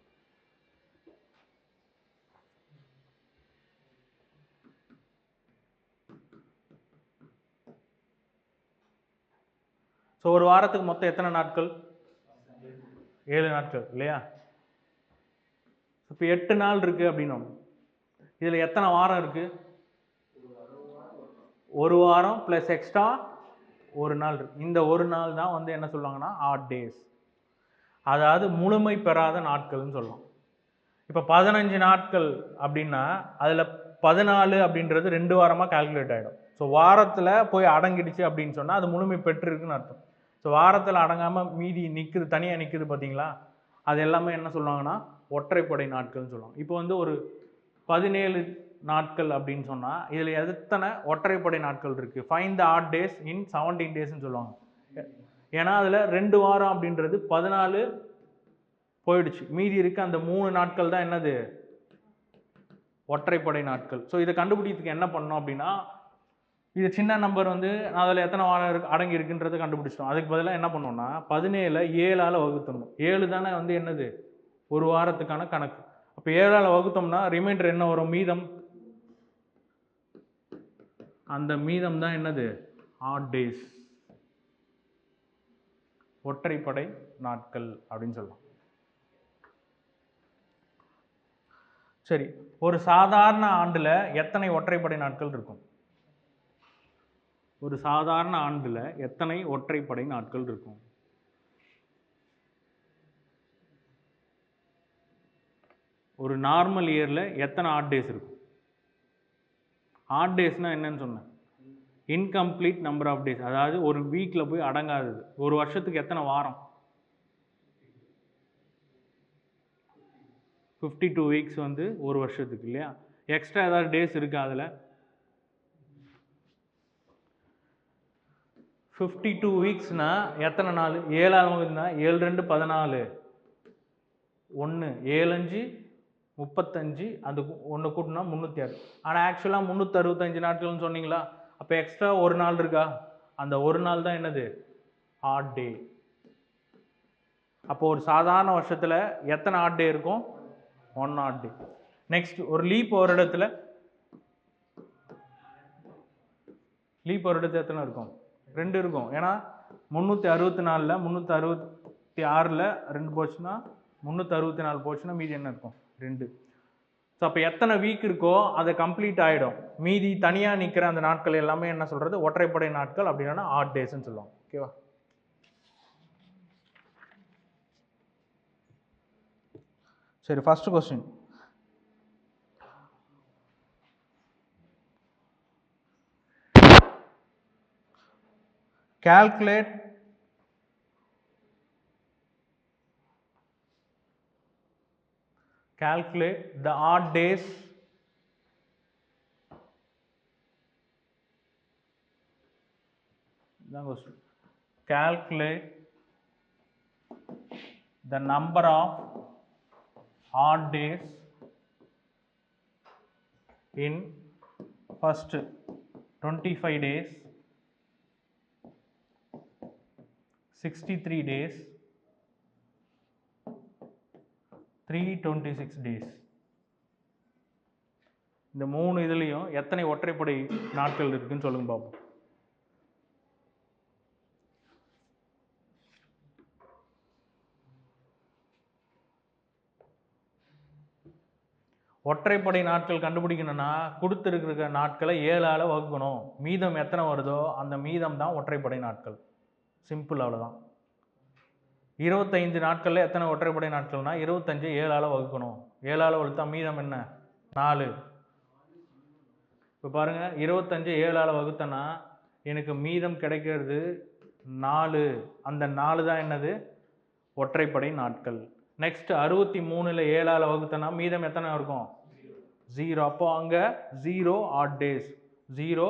ஸோ ஒரு வாரத்துக்கு மொத்தம் எத்தனை நாட்கள்? 7 நாட்கள் இல்லையா? இப்போ 8 நாள் இருக்கு அப்படின்னோம். இதில் எத்தனை வாரம் இருக்கு? ஒரு வாரம் ப்ளஸ் எக்ஸ்ட்ரா ஒரு நாள் இருக்கு. இந்த ஒரு நாள் தான் வந்து என்ன சொல்லுவாங்கன்னா ஆட் டேஸ், அதாவது முழுமை பெறாத நாட்கள்னு சொல்லலாம். இப்போ 15 நாட்கள் அப்படின்னா அதில் 14 அப்படின்றது 2 வாரமாக கால்குலேட் ஆகிடும். ஸோ வாரத்தில் போய் அடங்கிடுச்சு அப்படின்னு சொன்னால் அது முழுமை பெற்றிருக்குன்னு அர்த்தம். ஸோ வாரத்தில் அடங்காமல் மீதி நிற்குது, தனியாக நிற்குது பார்த்தீங்களா? அது எல்லாமே என்ன சொல்லுவாங்கன்னா ஒற்றைப்படை நாட்கள்னு சொல்லுவாங்க. இப்போ வந்து ஒரு 17 நாட்கள் அப்படின்னு சொன்னால் இதில் எத்தனை ஒற்றைப்படை நாட்கள் இருக்குது? Find the odd days in 17 டேஸ்ன்னு சொல்லுவாங்க. ஏன்னா அதில் 2 வாரம் அப்படின்றது 14 போயிடுச்சு, மீதி இருக்க அந்த 3 நாட்கள் தான் என்னது? ஒற்றைப்படை நாட்கள். ஸோ இதை கண்டுபிடிக்கிறதுக்கு என்ன பண்ணோம் அப்படின்னா, இது சின்ன நம்பர் வந்து அதில் எத்தனை வாரம் அடங்கி இருக்குன்றதை கண்டுபிடிச்சிட்டோம். அதுக்கு பதிலாக என்ன பண்ணோம்னா 17 7ஆல் வகுத்தணும். 7 தானே வந்து என்னது ஒரு வாரத்துக்கான கணக்கு. அப்போ 7ஆல் வகுத்தோம்னா ரிமைண்டர் என்ன வரும்? மீதம். அந்த மீதம் தான் என்னது? ஆட் டேஸ், ஒற்றைப்படை நாட்கள் அப்படின்னு சொல்லலாம். சரி, ஒரு சாதாரண ஆண்டில் எத்தனை ஒற்றைப்படை நாட்கள் இருக்கும்? ஒரு சாதாரண ஆண்டில் எத்தனை ஒற்றைப்படை நாட்கள் இருக்கும்? ஒரு நார்மல் இயரில் எத்தனை ஆட் டேஸ் இருக்கும்? ஆட் டேஸ்னால் என்னன்னு சொன்னேன், இன்கம்ப்ளீட் நம்பர் ஆஃப் டேஸ், அதாவது ஒரு வீக்கில் போய் அடங்காதது. ஒரு வருஷத்துக்கு எத்தனை வாரம்? 52 வீக்ஸ் வந்து ஒரு வருஷத்துக்கு இல்லையா? எக்ஸ்ட்ரா ஏதாவது டேஸ் இருக்கா அதில்? 52 வீக்ஸ்னா எத்தனை நாள்? 7ஆல் வகுத்துனா 7 2 14, 1 7 5 35, அது ஒன்று கூட்டினா 306. ஆனால் ஆக்சுவலாக 365 நாட்கள்னு சொன்னீங்களா? அப்போ எக்ஸ்ட்ரா ஒரு நாள் இருக்கா? அந்த ஒரு நாள் தான் என்னது? ஆட் டே. அப்போ ஒரு சாதாரண வருஷத்தில் எத்தனை ஆட் டே இருக்கும்? 1 ஆட் டே. நெக்ஸ்ட், ஒரு லீப் வருடத்தில் எத்தனை இருக்கும்? 2 இருக்கும். ஏன்னா 364ல் 366ல் 2 போச்சுன்னா 364 போச்சுன்னா மீதி என்ன இருக்கும்? 2. ஸோ அப்போ எத்தனை வீக் இருக்கோ அதை கம்ப்ளீட் ஆகிடும். மீதி தனியாக நிற்கிற அந்த நாட்கள் எல்லாமே என்ன சொல்கிறது? ஒற்றைப்படை நாட்கள், அப்படின்னா ஆட் டேஸ்ன்னு சொல்லுவாங்க. ஓகேவா? சரி, first question. calculate the odd days calculate the number of odd days in first 25 days, 63 days, 326 days. இந்த 3 இதுலையும் எத்தனை ஒற்றைப்படை நாட்கள் இருக்குன்னு சொல்லுங்க பாப்போம். ஒற்றைப்படை நாட்கள் கண்டுபிடிக்கணும்னா கொடுத்துருக்கிற நாட்களை 7ஆல் வகுக்கணும். மீதம் எத்தனை வருதோ அந்த மீதம் தான் ஒற்றைப்படை நாட்கள். சிம்பிள், அவ்வளோதான். 25 நாட்களில் எத்தனை ஒற்றைப்படை நாட்கள்னா 25 7ஆல் வகுக்கணும். 7ஆல் வகுத்தா மீதம் என்ன? 4. இப்போ பாருங்கள், 25 7ஆல் வகுத்தனா எனக்கு மீதம் கிடைக்கிறது 4. அந்த 4 தான் என்னது? ஒற்றைப்படை நாட்கள். நெக்ஸ்ட் 63ல் 7ஆல் வகுத்தனா மீதம் எத்தனை இருக்கும்? 0. அப்போ அங்கே 0 ஆட் டேஸ், 0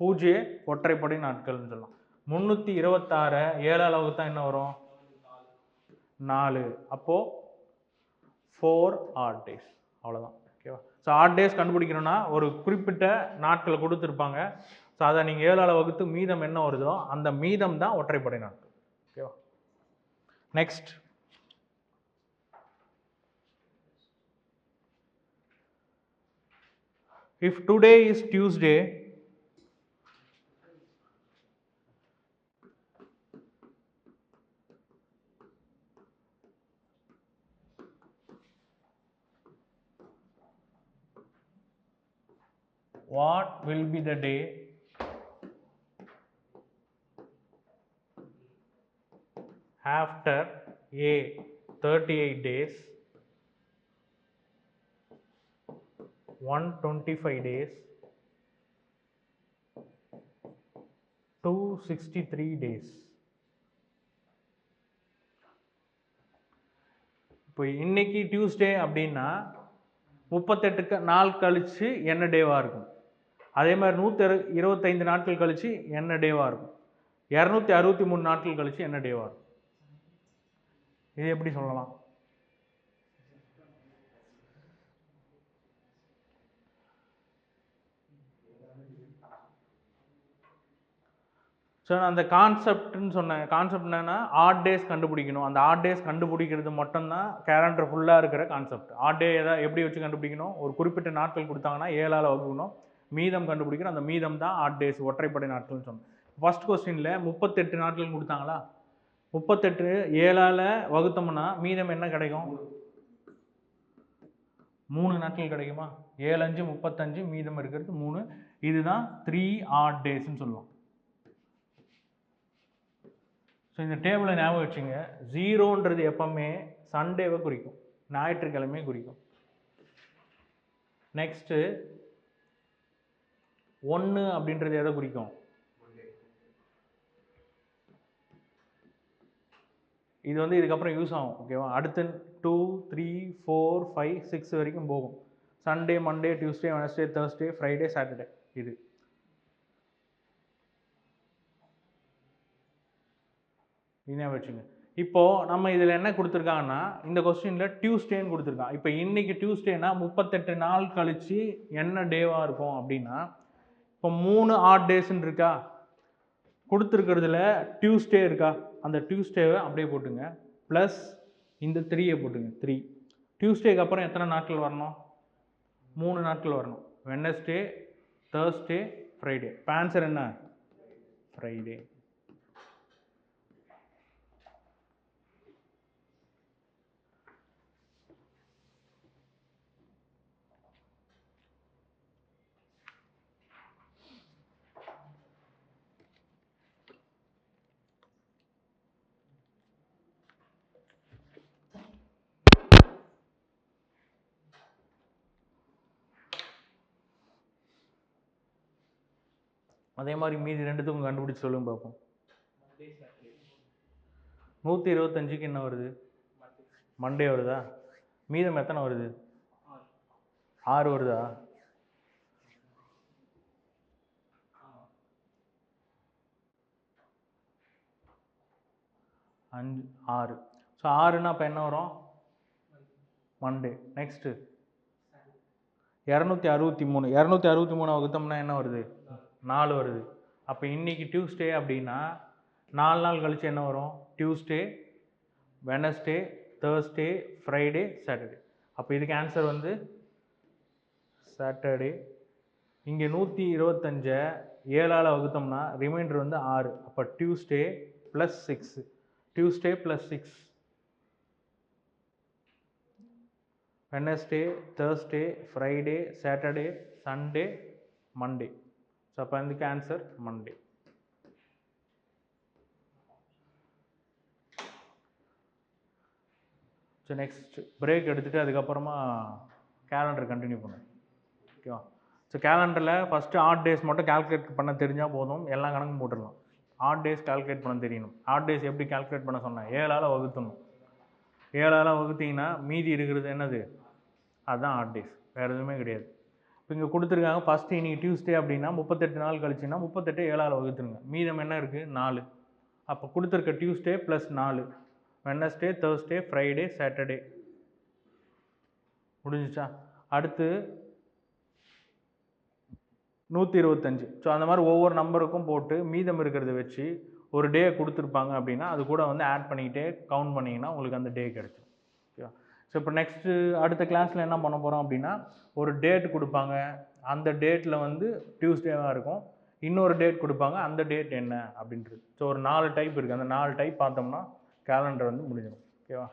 பூஜ்ய ஒற்றைப்படை நாட்கள்னு சொல்லலாம். 326 7ஆல் வகுத்தா என்ன வரும்? 4. அப்போது 4 ஆட் டேஸ். அவ்வளோதான். ஓகேவா? ஸோ ஆட் டேஸ் கண்டுபிடிக்கணும்னா ஒரு குறிப்பிட்ட நாட்களை கொடுத்துருப்பாங்க. ஸோ அதை நீங்கள் 7ஆல் வகுத்து மீதம் என்ன வருதோ அந்த மீதம் தான் ஒற்றைப்படை நாட்கள். ஓகேவா? Next, if today is Tuesday, what will be the day after A 38 days, 125 days, 263 days? இப்போ இன்னைக்கு டியூஸ்டே அப்படின்னா 38 நாள் கழிச்சு என்ன டேவாக இருக்கும்? அதே மாதிரி 125 நாட்கள் கழிச்சு என்ன டேவாக இருக்கும்? 263 நாட்கள் கழிச்சு என்ன டேவாக இருக்கும்? இது எப்படி சொல்லலாம்? ஸோ நான் அந்த கான்செப்ட்னு சொன்னேன். கான்செப்ட் என்னன்னா ஆட் டேஸ் கண்டுபிடிக்கணும். அந்த ஆட் டேஸ் கண்டுபிடிக்கிறது மட்டும்தான் கேலண்டர் ஃபுல்லாக இருக்கிற கான்செப்ட். ஆட் டே எதாவது எப்படி வச்சு கண்டுபிடிக்கணும்? ஒரு குறிப்பிட்ட நாட்கள் கொடுத்தாங்கன்னா 7ஆல் வகுக்கணும். மீதம் கண்டுபிடிக்கணும். அந்த மீதம் தான் ஆட் டேஸ், ஒற்றைப்படை நாட்கள்னு சொன்னோம். ஃபர்ஸ்ட் கொஸ்டினில் 38 நாட்கள் கொடுத்தாங்களா? 38 7ஆல் வகுத்தோம்னா மீதம் என்ன கிடைக்கும்? 3 நாட்கள் கிடைக்குமா? 7 5 35, மீதம் இருக்கிறது 3. இதுதான் 3 ஆட் டேஸ்ன்னு சொல்லுவோம். ஸோ இந்த டேபிளை ஞாபகம் வச்சுங்க. 0ன்றது எப்பவுமே சண்டேவை குறிக்கும், ஞாயிற்றுக்கிழமையை குறிக்கும். நெக்ஸ்ட்டு 1 அப்படின்றது எதை குறிக்கும்? இது வந்து இதுக்கப்புறம் யூஸ் ஆகும். ஓகேவா? அடுத்து 2 3 4 5 6 வரைக்கும் போகும். Sunday, Monday, Tuesday, Wednesday, Thursday, Friday, Saturday. இது என்ன வச்சுங்க. இப்போது நம்ம இதில் என்ன கொடுத்துருக்காங்கன்னா இந்த கொஸ்டினில் டியூஸ்டேன்னு கொடுத்துருக்கான். இப்போ இன்றைக்கி டியூஸ்டேனா 38 நாள் கழித்து என்ன டேவாக இருக்கும் அப்படின்னா, இப்போ 3 ஆட் டேஸ்ன்னு இருக்கா, கொடுத்துருக்கிறதுல டியூஸ்டே இருக்கா, அந்த டியூஸ்டேவை அப்படியே போட்டுங்க. ப்ளஸ் இந்த 3யை போட்டுங்க. 3 டியூஸ்டேக்கு அப்புறம் எத்தனை நாட்கள் வரணும்? 3 நாட்கள் வரணும். Wednesday, Thursday, Friday. இப்போ ஆன்சர் என்ன? ஃப்ரைடே. அதே மாதிரி மீதி ரெண்டுத்துக்கும் கண்டுபிடிச்சி சொல்லுங்க பார்ப்போம். 125க்கு என்ன வருது? மண்டே வருதா? மீதம் எத்தனை வருது? 6 வருதா? 5 6. ஸோ 6ன்னா அப்போ என்ன வரும்? மண்டே. நெக்ஸ்ட்டு 263. 263 வகுத்தோம்னா என்ன வருது? 4 வருது. அப்போ இன்றைக்கி டியூஸ்டே அப்படின்னா 4 நாள் கழிச்சு என்ன வரும்? Tuesday, Wednesday, Thursday, Friday, Saturday. அப்போ இதுக்கு ஆன்சர் வந்து சாட்டர்டே. இங்கே 125 7ஆல் வகுத்தோம்னா ரிமைண்டர் வந்து 6. அப்போ Tuesday plus 6, Tuesday plus 6, Wednesday, Thursday, Friday, Saturday, Sunday, Monday. So அப்போ இதுக்கு answer Monday. So next break எடுத்துகிட்டு அதுக்கப்புறமா கேலண்டர் கண்டினியூ பண்ணுவோம். ஓகேவா? ஸோ கேலண்டரில் ஃபஸ்ட்டு ஆட் டேஸ் மட்டும் கால்குலேட் பண்ண தெரிஞ்சால் போதும், எல்லா கணக்கும் போட்டுடலாம். ஆட் டேஸ் கால்குலேட் பண்ண தெரியணும். ஆட் டேஸ் எப்படி கால்குலேட் பண்ண சொன்னேன்? 7ஆல் வகுத்தணும். 7ஆல் வகுத்தீங்கன்னா மீதி இருக்கிறது என்னது? அதுதான் ஆட் டேஸ், வேறு எதுவுமே கிடையாது. இப்போ இங்கே கொடுத்துருக்காங்க ஃபஸ்ட்டு இன்னைக்கு டியூஸ்டே அப்படின்னா 38 நாள் கழிச்சுன்னா 38 7ஆல் வகுத்துருங்க. மீதம் என்ன இருக்குது? 4. அப்போ கொடுத்துருக்க Tuesday plus 4, Wednesday, Thursday, Friday, Saturday. முடிஞ்சிச்சா? அடுத்து 125. ஸோ அந்த மாதிரி ஒவ்வொரு நம்பருக்கும் போட்டு மீதம் இருக்கிறத வச்சு ஒரு டே கொடுத்துருப்பாங்க அப்படின்னா அது கூட வந்து ஆட் பண்ணிக்கிட்டே கவுண்ட் பண்ணிங்கன்னா உங்களுக்கு அந்த டே கிடச்சிடும். ஓகேவா? ஸோ இப்போ நெக்ஸ்ட்டு அடுத்த கிளாஸில் என்ன பண்ண போகிறோம் அப்படின்னா, ஒரு டேட் கொடுப்பாங்க, அந்த டேட்டில் வந்து டியூஸ்டேவாக இருக்கும். இன்னொரு டேட் கொடுப்பாங்க, அந்த டேட் என்ன அப்படின்றது. ஸோ ஒரு 4 டைப் இருக்குது. அந்த 4 டைப் பார்த்தோம்னா கேலண்டர் வந்து முடிஞ்சிடும். ஓகேவா?